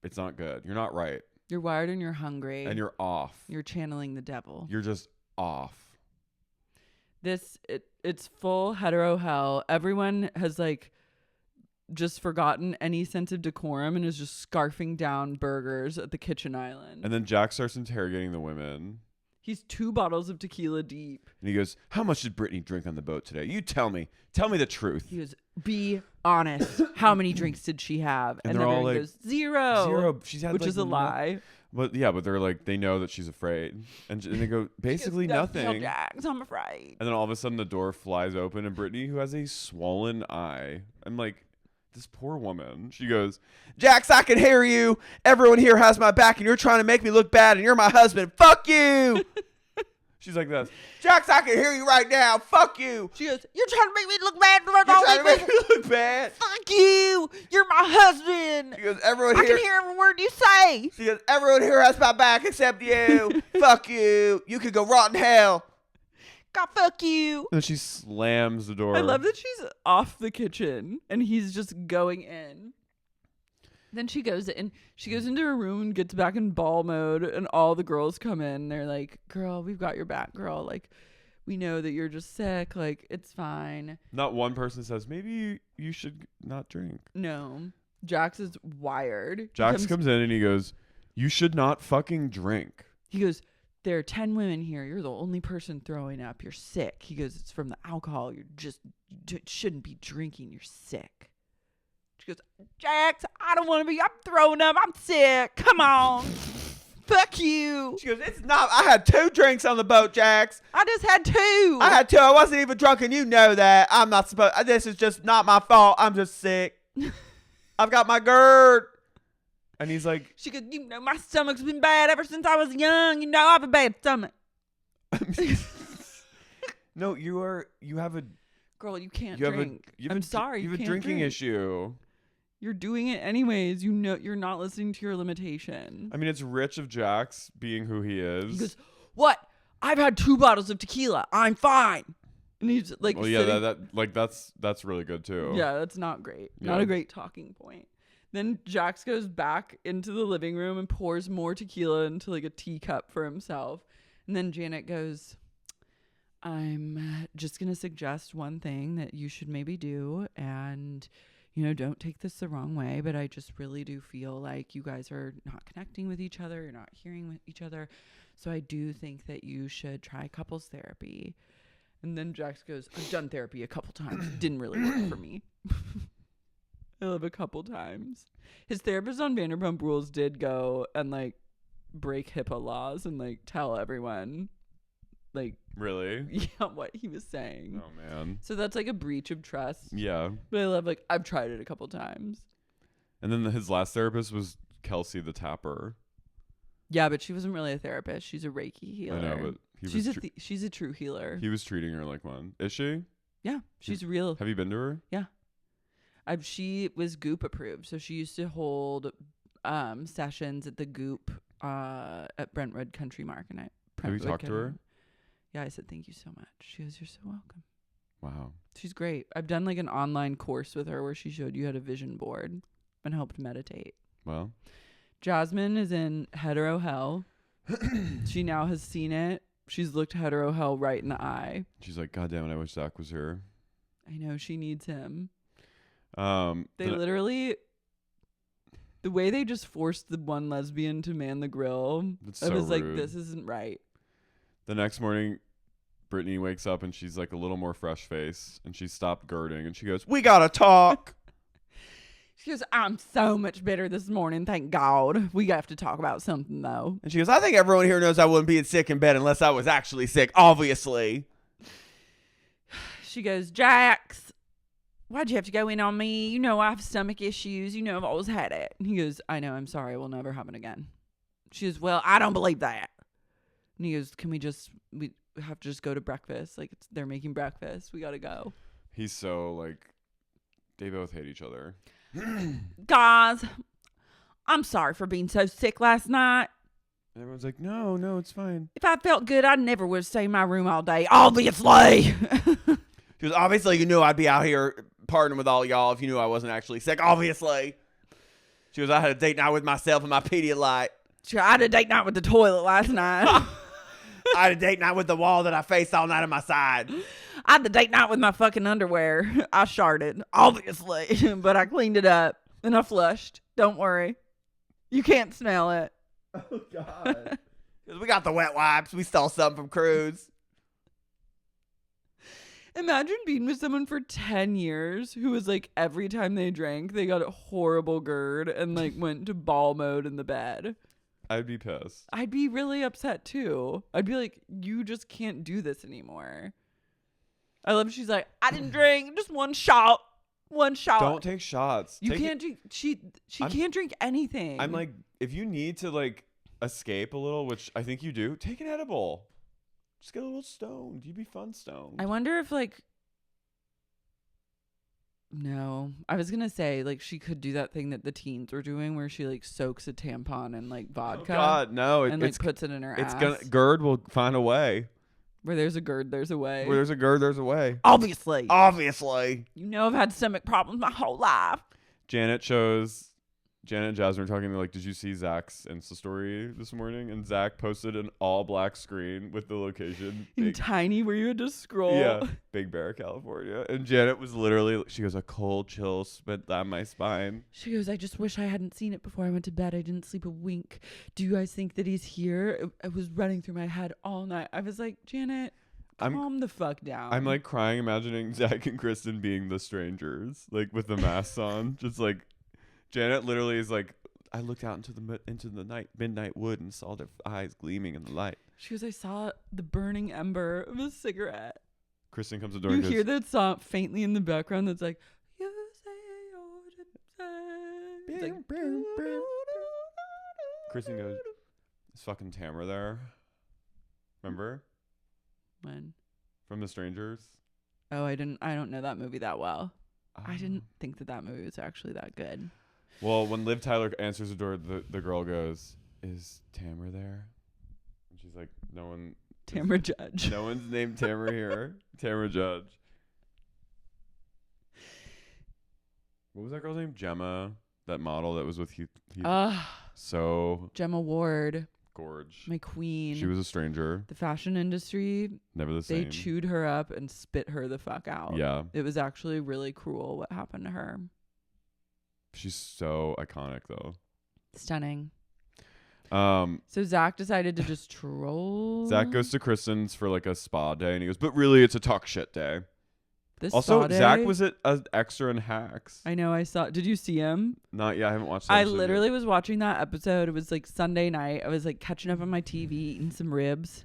it's not good. You're not right. You're wired and you're hungry. And you're off. You're channeling the devil. You're just off. It's full hetero hell. Everyone has like just forgotten any sense of decorum and is just scarfing down burgers at the kitchen island. And then Jack starts interrogating the women. He's 2 bottles of tequila deep. And he goes, how much did Brittany drink on the boat today? You tell me. Tell me the truth. He goes, be honest. How many drinks did she have? And they're all like, goes, 0. 0. She's had which like is a lie. But yeah, but they're like, they know that she's afraid. And they go, basically nothing. Jax, I'm afraid. And then all of a sudden the door flies open and Brittany, who has a swollen eye, I'm like, this poor woman. She goes, Jax, I can hear you. Everyone here has my back and you're trying to make me look bad and you're my husband. Fuck you. She's like this. Jax, I can hear you right now. Fuck you. She goes, you're trying to make me look bad. You're trying to make me look bad. Fuck you. You're my husband. She goes, everyone I here. can hear every word you say. She goes, everyone here has my back except you. Fuck you. You could go rot in hell. God, fuck you. And she slams the door. I love that she's off the kitchen and he's just going in. Then she goes into her room and gets back in ball mode, and all the girls come in. They're like, girl, we've got your back, girl. Like, we know that you're just sick. Like, it's fine. Not one person says, maybe you should not drink. No. Jax is wired. Jax comes in and he goes, you should not fucking drink. He goes, there are 10 women here. You're the only person throwing up. You're sick. He goes, it's from the alcohol. You shouldn't be drinking. You're sick. She goes, Jax, I don't want to be. I'm throwing up. I'm sick. Come on. Fuck you. She goes, it's not. I had 2 drinks on the boat, Jax. I just had 2. I had 2. I wasn't even drunk, and you know that. I'm not supposed. This is just not my fault. I'm just sick. I've got my GERD. And he's like, she goes, you know, my stomach's been bad ever since I was young. You know, I have a bad stomach. No, you have a. Girl, you can't drink. I'm sorry. You have a drinking issue. You're doing it anyways. You know, you're not listening to your limitation. I mean, it's rich of Jax being who he is. He goes, what? I've had 2 bottles of tequila. I'm fine. And he's like, well, yeah, that's really good too. Yeah, that's not great. Yeah. Not a great talking point. Then Jax goes back into the living room and pours more tequila into like a teacup for himself. And then Janet goes, I'm just going to suggest one thing that you should maybe do. And, you know, don't take this the wrong way, but I just really do feel like you guys are not connecting with each other. You're not hearing with each other. So I do think that you should try couples therapy. And then Jax goes, I've done therapy a couple times. It didn't really work for me. I love a couple times. His therapist on Vanderpump Rules did go and like break HIPAA laws and like tell everyone like Really? yeah, what he was saying. Oh man. So that's like a breach of trust. Yeah. But I love, like, I've tried it a couple times. And then his last therapist was Kelsey the Tapper. Yeah, but she wasn't really a therapist. She's a Reiki healer. I know, but she's a true healer. he was treating her like one. Is she? Yeah, she's real. Have you been to her? She was Goop approved, so she used to hold sessions at the Goop at Brentwood Country Mark. And Have you talked to her? Yeah, I said thank you so much. She goes, you're so welcome. Wow. She's great. I've done like an online course with her where she showed you how to vision board and helped meditate. Well, Jasmine is in hetero hell. She now has seen it. She's looked hetero hell right in the eye. she's like, God damn it, I wish Zach was here. I know, she needs him. They the- literally, the way they just forced the one lesbian to man the grill, That's I so was like, rude. this isn't right. The next morning, Brittany wakes up and she's like a little more fresh faced and she stopped girding and she goes, we gotta talk. She goes, I'm so much better this morning, thank God. We have to talk about something, though. And she goes, I think everyone here knows I wouldn't be sick in bed unless I was actually sick, obviously. She goes, Jax, why'd you have to go in on me? You know I have stomach issues. You know I've always had it. And he goes, I know, I'm sorry. It will never happen again. She goes, well, I don't believe that. And he goes, we have to just go to breakfast. Like, they're making breakfast. We got to go. He's so like, they both hate each other. Guys, I'm sorry for being so sick last night. And everyone's like, no, it's fine. If I felt good, I never would have stayed in my room all day, obviously. She goes, obviously you knew I'd be out here partying with all y'all if you knew I wasn't actually sick, obviously. She goes, I had a date night with myself and my Pedialyte. I had a date night with the toilet last night. I had a date night with the wall that I faced all night on my side. I had the date night with my fucking underwear. I sharted, obviously, but I cleaned it up and I flushed. Don't worry. You can't smell it. Oh, God. We got the wet wipes. We stole some from Cruz. Imagine being with someone for 10 years who was like, every time they drank, they got a horrible GERD and like went to ball mode in the bed. I'd be pissed. I'd be really upset too. I'd be like, you just can't do this anymore. I love she's like, I didn't drink, just one shot. One shot. Don't take shots. You can't drink. She can't drink anything. I'm like, if you need to like escape a little, which I think you do, take an edible. Just get a little stoned. You'd be fun stoned. I wonder if like, no, I was gonna say like she could do that thing that the teens were doing where she like soaks a tampon in like vodka. Oh God, no! And like puts it in her it's ass. gonna GERD will find a way. Where there's a GERD, there's a way. Where there's a GERD, there's a way. Obviously. Obviously. You know I've had stomach problems my whole life. Janet and Jasmine are talking. They're like, did you see Zach's Insta story this morning? And Zach posted an all black screen with the location. In tiny where you had to scroll. Yeah, Big Bear, California. And Janet was literally, she goes, a cold chill spent down my spine. She goes, I just wish I hadn't seen it before I went to bed. I didn't sleep a wink. Do you guys think that he's here? It was running through my head all night. I was like, Janet, calm the fuck down. I'm like crying, imagining Zach and Kristen being the strangers, like with the masks on. Just like, Janet literally is like, I looked out into the midnight wood and saw their eyes gleaming in the light. She goes, I saw the burning ember of a cigarette. Kristen comes to the door You and goes, hear that song faintly in the background that's like, you say you're the same. It's like, Kristen goes, is fucking Tamara there? Remember? when? From The Strangers? Oh, I don't know that movie that well. I didn't think that movie was actually that good. Well, when Liv Tyler answers the door, the girl goes, is Tamara there? And she's like, no one. Tamara Judge. No one's named Tamara here. Tamara Judge. What was that girl's name? Gemma. That model that was with Heath. So Gemma Ward, gorge. my queen. She was a stranger. The fashion industry, Never the same. they chewed her up and spit her the fuck out. Yeah. It was actually really cruel what happened to her. She's so iconic though. Stunning. So So Zach decided to just troll. Zach goes to Kristen's for like a spa day and he goes, but really it's a talk shit day. This Also, spa day, Zach was an extra in Hacks. I know, I saw. Did you see him? Not yet. I haven't watched that I episode literally yet. was watching that episode. It was like Sunday night. I was like catching up on my TV, eating some ribs.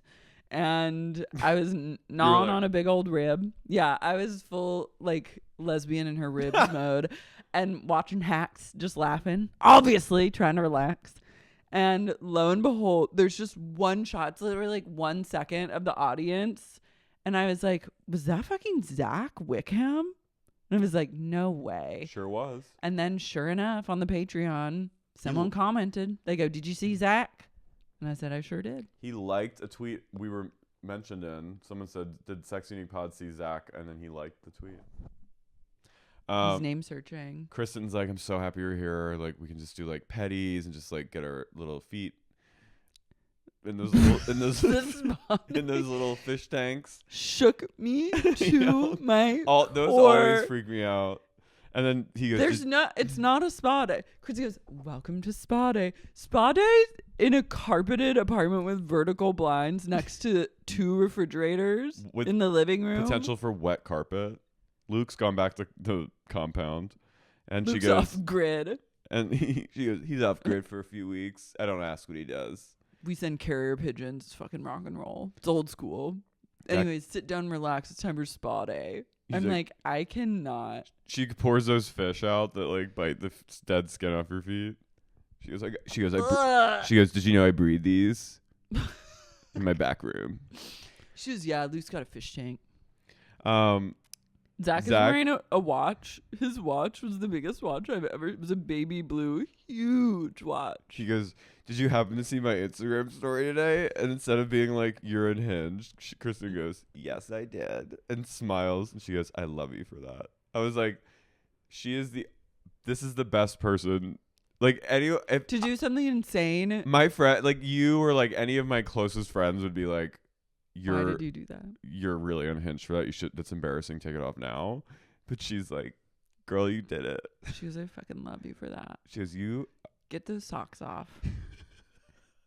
and I was gnawing like- on a big old rib. Yeah, I was full like lesbian in her ribs mode, and watching Hacks, just laughing, obviously trying to relax. And lo and behold, there's just one shot. It's literally like 1 second of the audience. And I was like, was that fucking Zach Wickham? And I was like, no way. Sure was. And then sure enough, on the Patreon, someone commented. They go, did you see Zach? And I said, I sure did. He liked a tweet we were mentioned in. Someone said, did Sex Unique Pod see Zach? And then he liked the tweet. He's name searching. Kristen's like, I'm so happy you're here. Like, we can just do like petties and just like get our little feet in those little, in those in those little fish tanks. Shook me to my Those core. always freak me out. And then he goes, it's not a spa day. Chris goes, welcome to spa day. Spa day in a carpeted apartment with vertical blinds next to 2 refrigerators With in the living room. potential for wet carpet. Luke's gone back to the compound, and Luke's she goes off grid. and she goes, he's off grid for a few weeks. I don't ask what he does. We send carrier pigeons. It's fucking rock and roll. It's old school. Anyways, sit down, relax. It's time for spa day. He's I'm like- like, I cannot. She pours those fish out that like bite the dead skin off your feet. She goes, Ugh. she goes, did you know I breed these in my back room? She was, yeah, Luke's got a fish tank. Zach is Zach- wearing a watch. His watch was the biggest watch I've ever. It was a baby blue, huge watch. She goes, did you happen to see my Instagram story today? And instead of being like, you're unhinged, Kristen goes, yes, I did. And smiles. And she goes, I love you for that. I was like, this is the best person. Like, if To do something insane. my friend, like you or like any of my closest friends would be like, Why did you do that? you're really unhinged for that. That's embarrassing. Take it off now. But she's like, girl, you did it. She goes, I fucking love you for that. She goes, you. Get those socks off.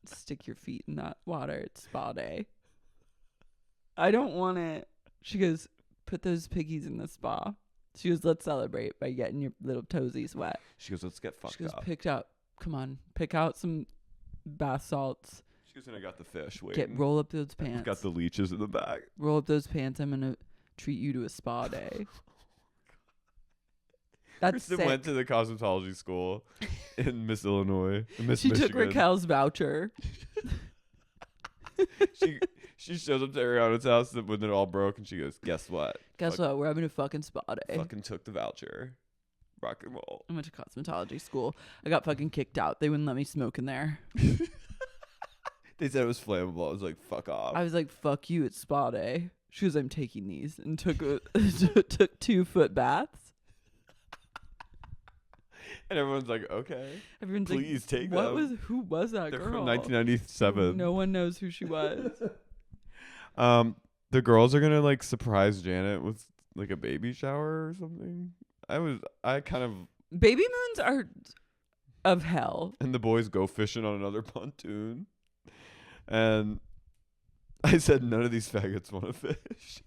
Stick your feet in that water. It's spa day. I don't want it. She goes, put those piggies in the spa. She goes, let's celebrate by getting your little toesies wet. She goes, let's get fucked She goes, up. come on, pick out some bath salts. She goes, and I got the fish. Wait. Roll up those pants. Got the leeches in the back. Roll up those pants. I'm gonna treat you to a spa day. That's Kristen sick. went to the cosmetology school in Miss Illinois. Miss She Michigan. took Raquel's voucher. She shows up to Ariana's house when it all broke, and she goes, guess what? Guess what? We're having a fucking spa day. Fucking took the voucher. Rock and roll. I went to cosmetology school. I got fucking kicked out. They wouldn't let me smoke in there. They said it was flammable. I was like, fuck off. I was like, fuck you, it's spa day. She goes, I'm taking these. And took 2 foot baths. And everyone's like, okay. Everyone's Please like, take what them. was? Who was that They're girl? from 1997. No one knows who she was. The girls are gonna like surprise Janet with like a baby shower or something. I kind of. Baby moons are of hell. And the boys go fishing on another pontoon. And I said, none of these faggots want to fish.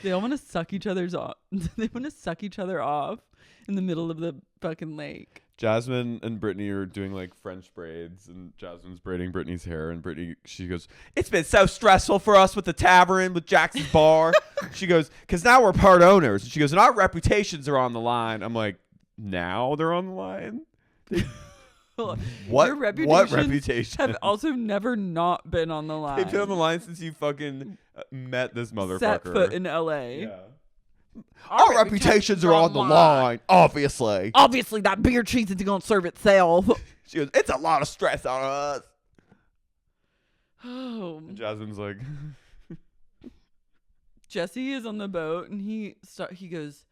They all want to suck each other's off. They want to suck each other off in the middle of the fucking lake. Jasmine and Brittany are doing like French braids, and Jasmine's braiding Brittany's hair, and Brittany, she goes, it's been so stressful for us with the tavern, with Jackson's bar. She goes, because now we're part owners. And she goes, and our reputations are on the line. I'm like, now they're on the line? What Your reputation? have also never not been on the line. They've been on the line since you fucking met this motherfucker. Set foot in LA. Yeah. Our reputations are on the line, obviously. Obviously, that beer cheese isn't going to serve itself. She goes, it's a lot of stress on us. Oh. And Jasmine's like, Jesse is on the boat, and he goes,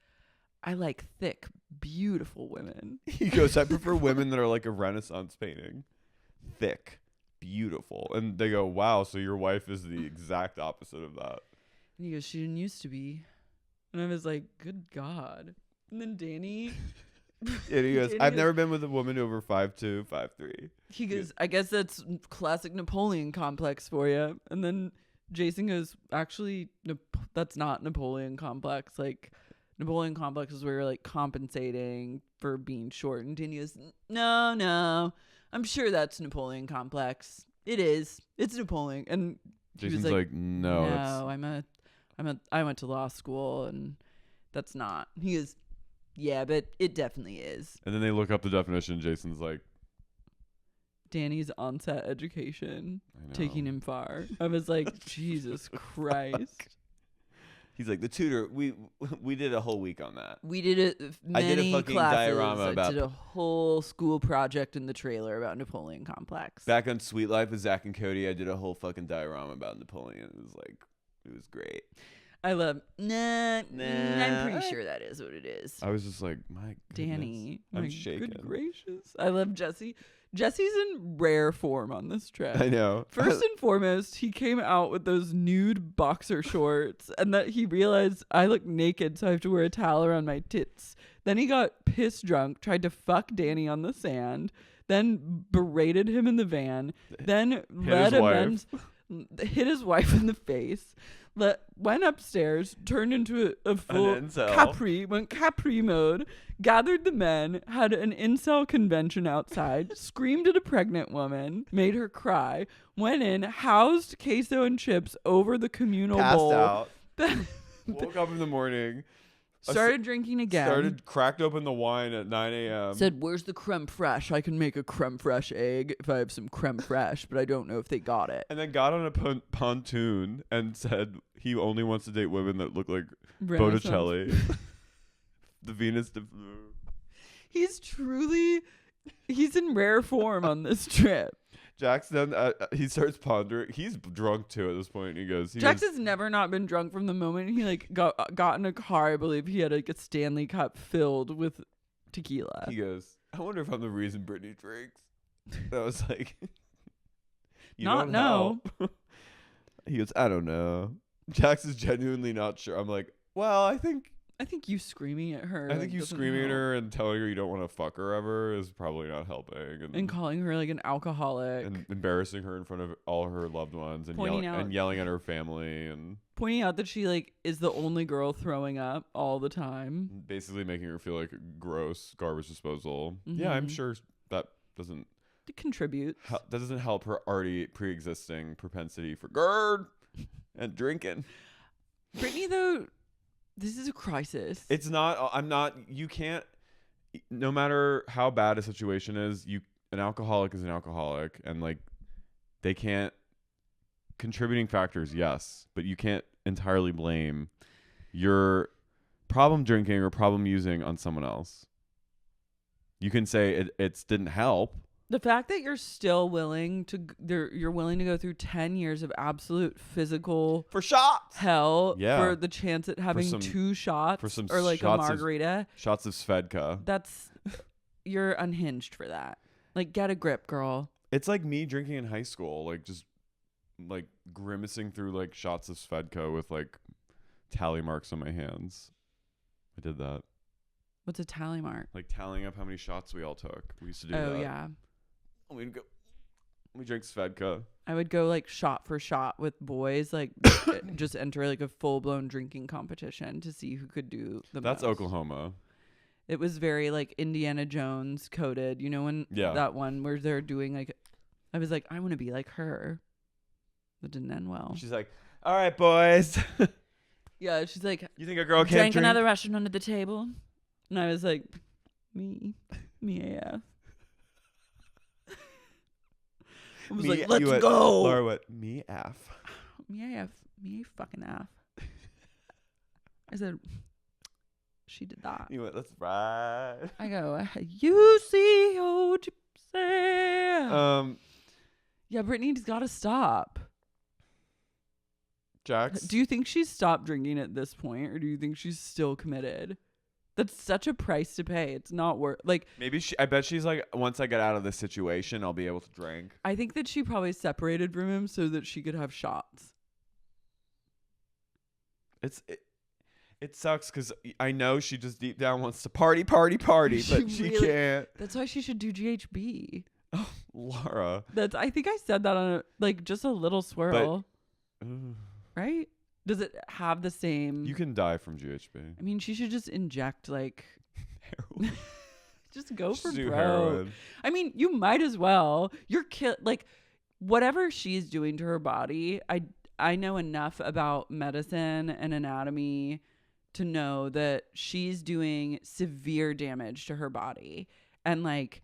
I like thick, beautiful women. he goes, I prefer women that are like a Renaissance painting. Thick, beautiful. And they go, wow, so your wife is the exact opposite of that. And he goes, she didn't used to be. And I was like, good God. And then Danny, And he goes, Danny I've goes- never been with a woman over 5'2", 5'3". he goes, I guess that's classic Napoleon complex for you. And then Jason goes, actually, that's not Napoleon complex. Like, Napoleon complex is where you're like compensating for being short. And Danny goes, no, I'm sure that's Napoleon complex. It is. It's Napoleon. And Jason's like, no, I went to law school and that's not. He is, yeah, but it definitely is. And then they look up the definition. Jason's like, Danny's onset education taking him far. I was like, Jesus Christ. He's like, the tutor, we did a whole week on that. We did many I did a fucking classes. diorama about. I did a whole school project in the trailer about Napoleon Complex. Back on Sweet Life with Zach and Cody, I did a whole fucking diorama about Napoleon. It was great. I love, I'm pretty sure that is what it is. I was just like, my goodness. Danny. I'm shaking. Good gracious. I love Jesse. Jesse's in rare form on this trip. I know. First and foremost, he came out with those nude boxer shorts and that he realized I look naked, so I have to wear a towel around my tits. Then he got piss drunk, tried to fuck Danny on the sand, then berated him in the van, then hit his wife in the face, went upstairs, turned into a full went Capri mode, gathered the men, had an incel convention outside, screamed at a pregnant woman, made her cry, went in, housed queso and chips over the communal bowl. Out. Woke up in the morning. Started drinking again. Cracked open the wine at 9 a.m. Said, where's the creme fraiche? I can make a creme fraiche egg if I have some creme fraiche, but I don't know if they got it. And then got on a pontoon and said he only wants to date women that look like Botticelli. The Venus de Fleur. He's in rare form on this trip. Jax then he starts pondering. He's drunk too at this point. Jax has never not been drunk from the moment he got in a car. I believe he had a Stanley Cup filled with tequila. He goes, I wonder if I'm the reason Brittany drinks. I was like, you not don't know. He goes, I don't know. Jax is genuinely not sure. I'm like, well, I think you screaming at her. I think you screaming at her and telling her you don't want to fuck her ever is probably not helping. And calling her like an alcoholic. And embarrassing her in front of all her loved ones and yelling at her family. And pointing out that she is the only girl throwing up all the time. Basically making her feel like a gross garbage disposal. Mm-hmm. Yeah, I'm sure that doesn't... It contributes. That doesn't help her already pre-existing propensity for GERD and drinking. Brittany, though... This is a crisis. It's not. You can't. No matter how bad a situation is, an alcoholic is an alcoholic, and they can't. Contributing factors, yes, but you can't entirely blame your problem drinking or problem using on someone else. You can say it didn't help. The fact that you're still willing to go through 10 years of absolute physical for shots hell for the chance at having 2 shots for some or a shots margarita. Shots of Svedka. You're unhinged for that. Get a grip, girl. It's like me drinking in high school, just grimacing through shots of Svedka with tally marks on my hands. I did that. What's a tally mark? Tallying up how many shots we all took. We used to do that. Oh yeah. We drank Svedka. I would go shot for shot with boys, just enter a full blown drinking competition to see who could do the That's most. Oklahoma. It was very Indiana Jones coded. You know when that one where they're doing I was I want to be like her. That didn't end well. She's like, all right, boys. Yeah, she's like, you think a girl can't drank drink? another Russian under the table? And I was like, me AF. I was like, let's go. Laura, what? Me F. Me AF. Me fucking F. I said, she did that. You went, let's ride. I go, you see what you say. Yeah, Brittany's got to stop. Jax? Do you think she's stopped drinking at this point, or do you think she's still committed? That's such a price to pay. It's not worth maybe I bet she's once I get out of this situation, I'll be able to drink. I think that she probably separated from him so that she could have shots. It sucks because I know she just deep down wants to party, but she can't. That's why she should do GHB. Oh, Laura. I think I said that on just a little swirl. Right? Does it have the same? You can die from GHB. I mean, she should just inject heroin. Just go for do broke. heroin. I mean, you might as well. You're whatever she's doing to her body. I know enough about medicine and anatomy to know that she's doing severe damage to her body. And like,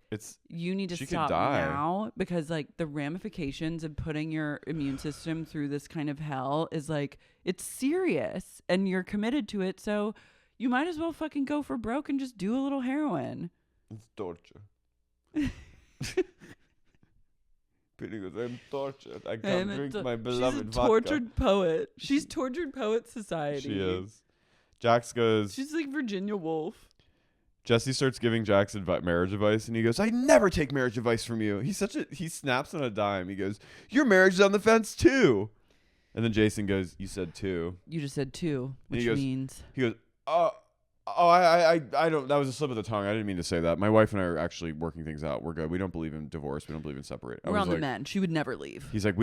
you need to she could stop die now, because like the ramifications of putting your immune system through this kind of hell is like, it's serious and you're committed to it. So you might as well fucking go for broke and just do a little heroin. It's torture. Because I'm tortured. I can't drink my beloved She's a tortured poet. She's tortured poet society. She is. Jax goes. She's like Virginia Woolf. Jesse starts giving Jax marriage advice, and he goes, "I never take marriage advice from you." He snaps on a dime. He goes, "Your marriage is on the fence too." And then Jason goes, "You said two." You just said two, which he goes, means he goes, I don't. That was a slip of the tongue. I didn't mean to say that. My wife and I are actually working things out. We're good. We don't believe in divorce. We don't believe in separate. we're on the men. She would never leave. He's like,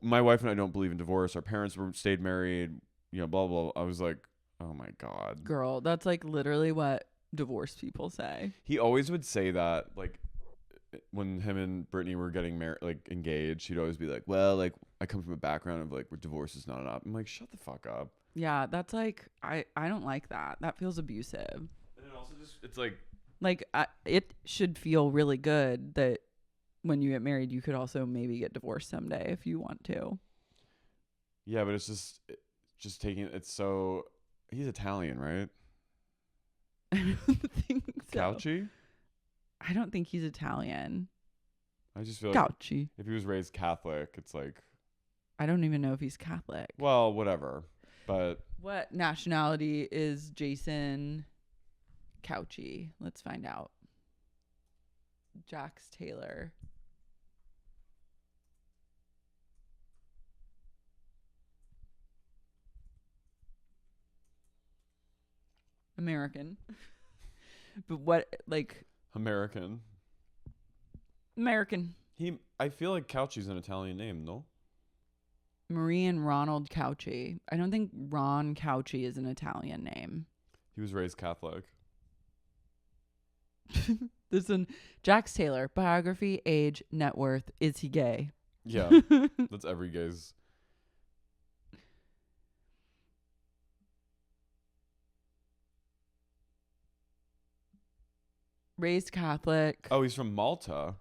my wife and I don't believe in divorce. Our parents stayed married. You know, blah blah. I was like, oh my god, girl, that's like literally what divorced people say. He always would say that, like, when him and Brittany were getting married, like engaged, he'd always be like, well, like, I come from a background of like where divorce is not an option. I'm like, shut the fuck up. Yeah, that's like, I don't like that. That feels abusive. And it also just, it's like it should feel really good that when you get married, you could also maybe get divorced someday if you want to. Yeah, but it's just taking, it's so, he's Italian, right? I don't think so. Cauchy? I don't think he's Italian. I just feel like Cauchy. if he was raised Catholic, it's like, I don't even know if he's Catholic. well, whatever. But what nationality is Jason Cauchy? Let's find out. Jax Taylor. American. But what, like, American. I feel like Cauchy's an Italian name, no? Marie and Ronald Cauchy. I don't think Ron Cauchy is an Italian name. He was raised Catholic. This one, Jax Taylor, biography, age, net worth. Is he gay? Yeah, that's every gay's. Raised Catholic. Oh, he's from Malta.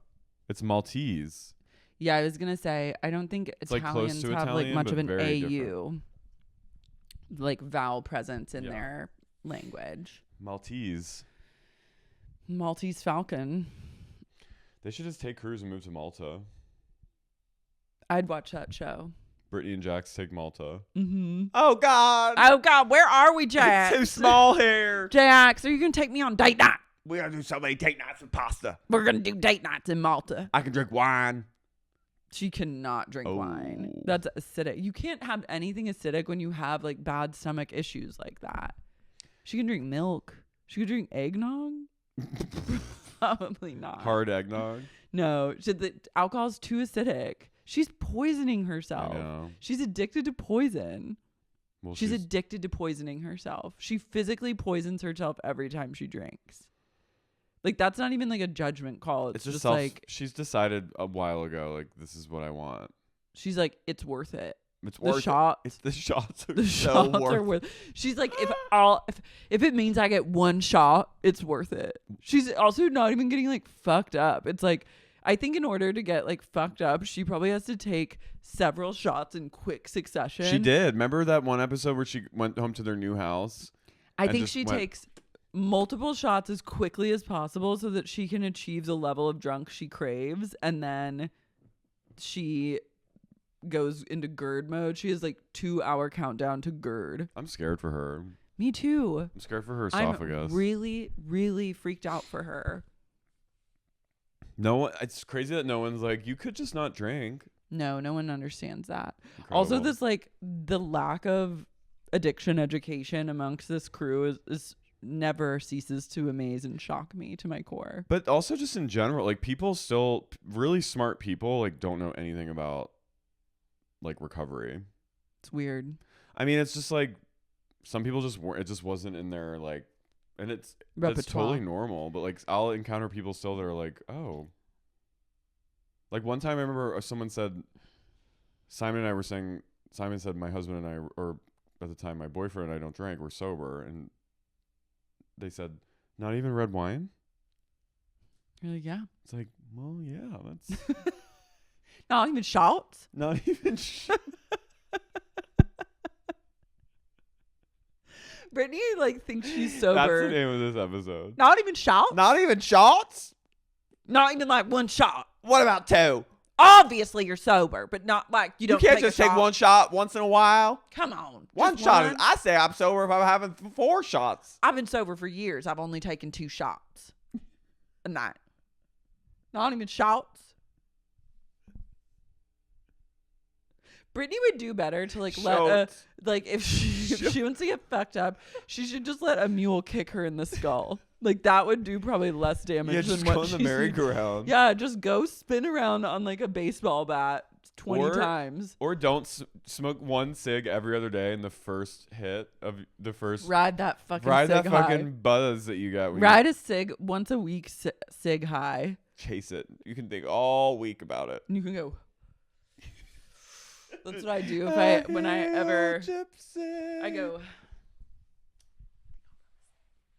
It's Maltese. Yeah, I was gonna say I don't think It's like close Italians to have Italian, like much but of an very AU, different. like vowel presence in Yeah. their language. Maltese. Maltese Falcon. They should just take cruise and move to Malta. I'd watch that show. Brittany and Jax take Malta. Mm-hmm. Oh God. Oh God, where are we, Jax? It's too small here. Jax, are you gonna take me on date night? We gotta do so many date nights with pasta. We're gonna do date nights in Malta. I can drink wine. She cannot drink wine. Oh. That's acidic. You can't have anything acidic when you have like bad stomach issues like that. She can drink milk. She could drink eggnog. Probably not. Hard eggnog. No, the alcohol's too acidic. She's poisoning herself. I know. She's addicted to poison. Well, She's addicted to poisoning herself. She physically poisons herself every time she drinks. Like, that's not even like a judgment call. It's just like, she's decided a while ago, like, this is what I want. she's like, it's worth it. It's The worth shot. it. It's the shots are The so shots worth are worth. She's like, if it means I get one shot, it's worth it. She's also not even getting like fucked up. It's like, I think in order to get like fucked up, she probably has to take several shots in quick succession. She did. Remember that one episode where she went home to their new house? I think just she went- takes multiple shots as quickly as possible so that she can achieve the level of drunk she craves, and then she goes into GERD mode. She has like 2-hour countdown to GERD. I'm scared for her. Me too. I'm scared for her esophagus. I'm really, really freaked out for her. No one. It's crazy that no one's like, you could just not drink. No one understands that. Incredible. Also, this like the lack of addiction education amongst this crew is never ceases to amaze and shock me to my core. But also just in general, like people still, really smart people, like don't know anything about like recovery. It's weird. I mean, it's just like some people just weren't. It just wasn't in their like, and it's Repertoire. totally normal. But like I'll encounter people still that are like, oh. Like one time I remember someone said, Simon and I were saying Simon said my husband and I, or at the time my boyfriend and I don't drink, we're sober. And they said, not even red wine? You're like, yeah. It's like, well, yeah, that's Not even shots? not even Brittany, like, thinks she's That's sober. the name of this episode. Not even shots? Not even shots? Not even, like, one shot. What about two? Obviously, you're sober, but not, like, you You don't can't take just a take shot. one shot once in a while. Come on. One Just shot. one. I say I'm sober if I'm having 4 shots. I've been sober for years. I've only taken 2 shots a night. Not even shots. Brittany would do better to like Shots. if she wants to get fucked up, she should just let a mule kick her in the skull. Like that would do probably less damage Yeah, than just what go in the she's- merry-go-round. Yeah, just go spin around on like a baseball bat 20 times. Or don't smoke one cig every other day in the first hit of the first. Ride that fucking Ride cig that high. fucking buzz that you got when Ride a cig once a week cig high. you chase it. You can think all week about it. And you can go. That's what I do if I go. And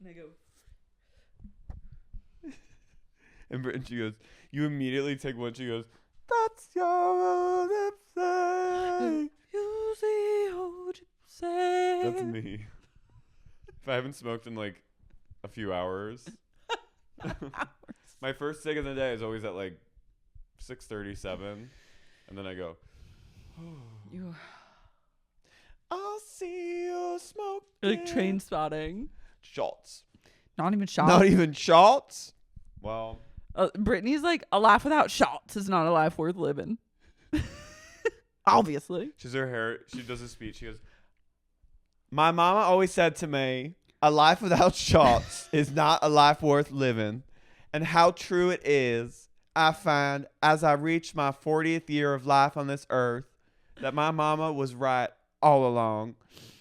I go. And Brittany, she goes, you immediately take one. She goes, that's your gypsy. You see how gypsy. That's me. If I haven't smoked in like a few hours. My first cig of the day is always at like 6:37, and then I go. You I'll see you smoke. like train spotting. Shots. Not even shots. Not even shots. Well, Brittany's like, a life without shots is not a life worth living. Obviously. she's her hair. She does a speech. She goes, My mama always said to me, a life without shots is not a life worth living. And how true it is, I find as I reach my 40th year of life on this earth, that my mama was right all along.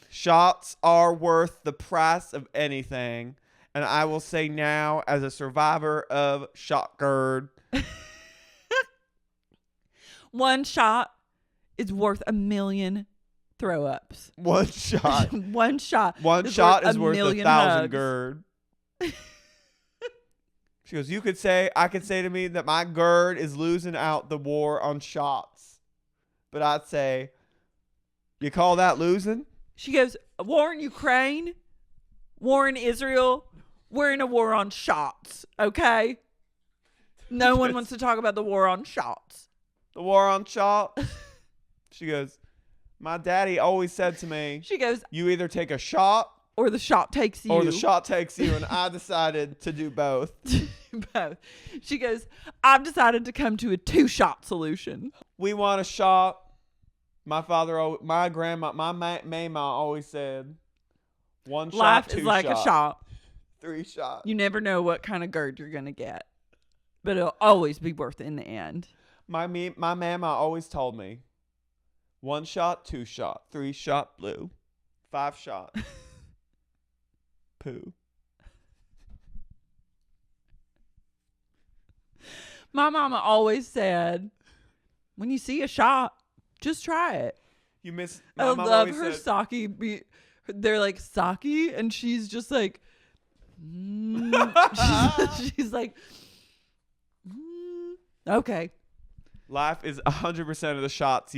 Shots are worth the price of anything. And I will say now, as a survivor of shot GERD, One shot is worth 1,000,000 throw ups. one shot. One shot. One shot is worth 1,000,000 1,000 hugs. GERD. She goes, I could say to me that my GERD is losing out the war on shots. But I'd say, you call that losing? She goes, war in Ukraine, war in Israel, we're in a war on shots, okay? No one wants to talk about the war on shots. The war on shots? She goes, my daddy always said to me, She goes, you either take a shot or the shot takes you. or the shot takes you. And I decided to do both. Both. She goes, I've decided to come to a 2-shot solution. We want a shot. My father, my grandma, my mama always said, one shot, Life 2 is like shot, a shot. 3 shots. You never know what kind of GERD you're going to get. But it'll always be worth it in the end. My mama always told me, 1 shot, 2 shot, 3 shot blue, 5 shot poo. My mama always said, when you see a shot, just try it. You miss. I My mom love always her said, sake. They're like sake, and she's just like, she's like, okay. life is 100% of the shots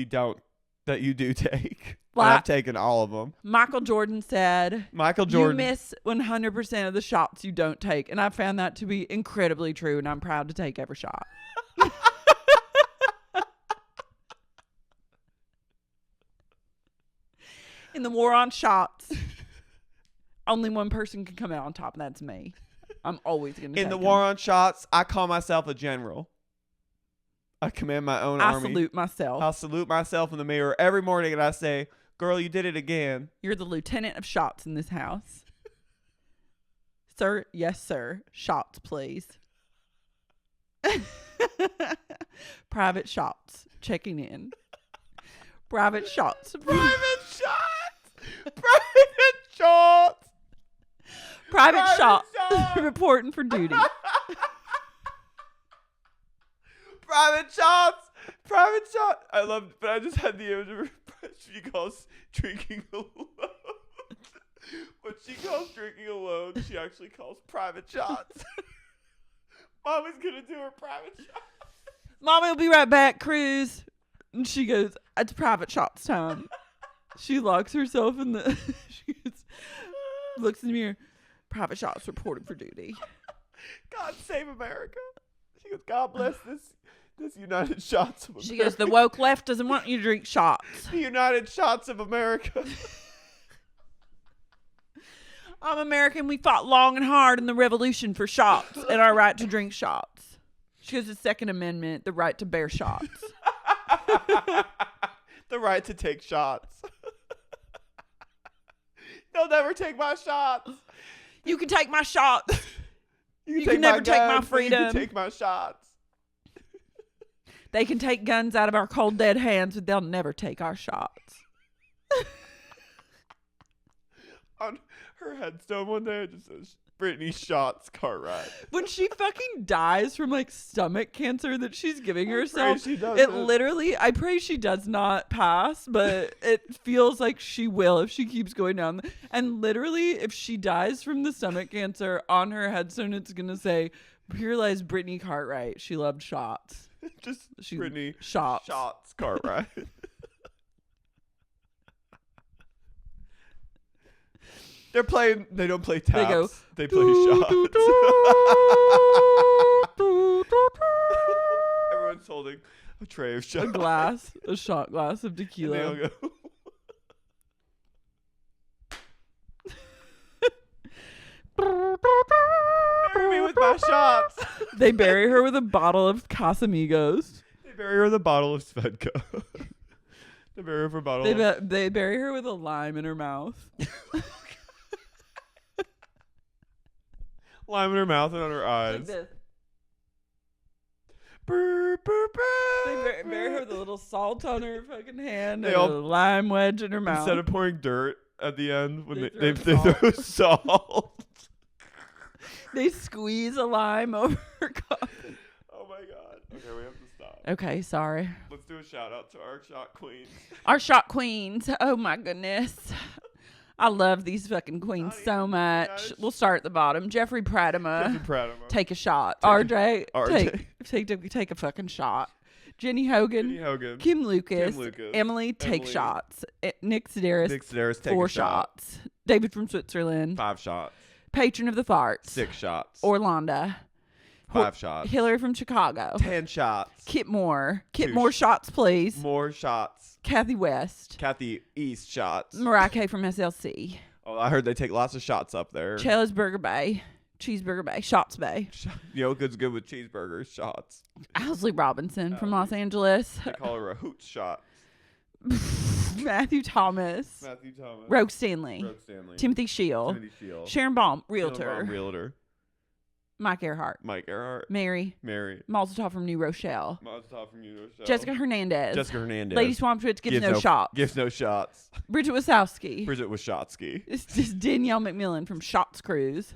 that you do take. Well, And I've taken all of them. Michael Jordan said, Michael Jordan. you miss 100% of the shots you don't take. And I found that to be incredibly true, and I'm proud to take every shot. In the war on shots, only one person can come out on top, and that's me. I'm always going to In the war on shots, I call myself a general. I command my own I army. salute myself. I'll salute myself in the mirror every morning, and I say, "Girl, you did it again." You're the lieutenant of shots in this house. Sir, yes, sir. Shots, please. Private shots. Checking in. Private shots. Private shots. Private shots. Private Private shots. shots. Reporting for duty. Private shots. Private shot. I love, but I just had the image of She calls drinking alone. What she calls drinking alone, she actually calls private shots. Mommy's gonna do her private shot. Mommy will be right back, Cruz. And she goes, it's private shots time. She locks herself in the... she goes, looks in the mirror. Private shots reported for duty. God save America. She goes, God bless this United Shots of America. She goes, the woke left doesn't want you to drink shots. The United Shots of America. I'm American. We fought long and hard in the revolution for shots and our right to drink shots. She goes, the Second Amendment, the right to bear shots. The right to take shots. They'll never take my shots. You can take my shots. You can never take my guns, but you freedom. can take my shots. They can take guns out of our cold, dead hands, but they'll never take our shots. On her headstone one day, it just says, Brittany shots Cartwright. When she fucking dies from like stomach cancer that she's giving herself, she it doesn't. literally, I pray she does not pass, but it feels like she will if she keeps going down. And literally, if she dies from the stomach cancer, on her headstone, it's going to say, here lies Brittany Cartwright. She loved shots. Just She Brittany shots. shots Cartwright. They don't play taps. go, They play shots. Everyone's holding a tray of shots. A shot glass of And they all tequila. go, bury me with my shots. They bury her with a bottle of Casamigos. They bury her with a bottle of Svedka. They bury her with a bottle of... They bury her with a lime in her mouth. lime in her mouth and on her eyes. Like this. Brr, brr, brr, They bury her with a little salt on her fucking hand They and all- a lime wedge in her mouth. Instead of pouring dirt at the end, when They they throw throw salt. They squeeze a lime over her coffin. Oh my god. Okay, we have to stop. Okay, sorry. Let's do a shout out to our shot queen. Our shot queens. Oh my goodness. I love these fucking queens so much. We'll start at the bottom. Jeffrey Pratama. Take a shot. RJ. Take a fucking shot. Jenny Hogan. Kim Lucas. Emily, take shots. Nick Sedaris, Nick Sedaris, take 4 a shot. shots. David from Switzerland. 5 shots. Patron of the farts. 6 shots. Orlando. 5 shots. Hillary from Chicago. 10 shots. Kit Moore. Kit 2 Moore shots, please. More shots. Kathy West. Kathy East shots. Mariah K from SLC. Oh, I heard they take lots of shots up there. Chella's Burger Bay. Cheeseburger Bay. Shots Bay. Yoga's good with cheeseburgers. Shots. Owsley Robinson from Los Angeles. They call her a hoot shot. Matthew Thomas. Matthew Thomas. Rogue Stanley. Stanley. Timothy Shield. Sharon Baum, realtor. Realtor. Mike Earhart. Mike Earhart. Mary. Malzatov from New Rochelle. Jessica Hernandez. Lady Swampschwitz gives no shots. Gives no shots. Bridget Wasowski. Bridget Washotsky. It's just Danielle McMillan from Shots Cruise.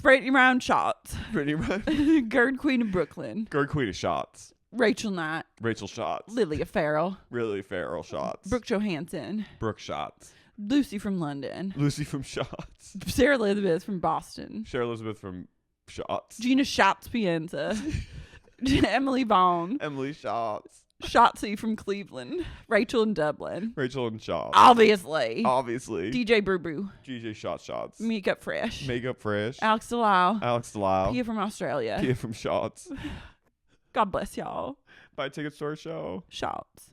Brittany Round Shots. Brittany Round. GERD Queen of Brooklyn. GERD Queen of Shots. Rachel Knight. Rachel Shots. Lilia Farrell. Lily Farrell Shots. Brooke Johansson. Brooke Shots. Lucy from London. Lucy from Shots. Sarah Elizabeth from Boston. Sarah Elizabeth from Shots. Gina Shots Pienza. Emily Vaughn. Emily Shots. Shotzi from Cleveland. Rachel in Dublin. Rachel and Shots. Obviously. DJ Brew Brew. GJ Shots. Makeup Fresh. Makeup Fresh. Alex Delisle. Pia from Australia. Pia from Shots. God bless y'all. Buy tickets to our show. Shots.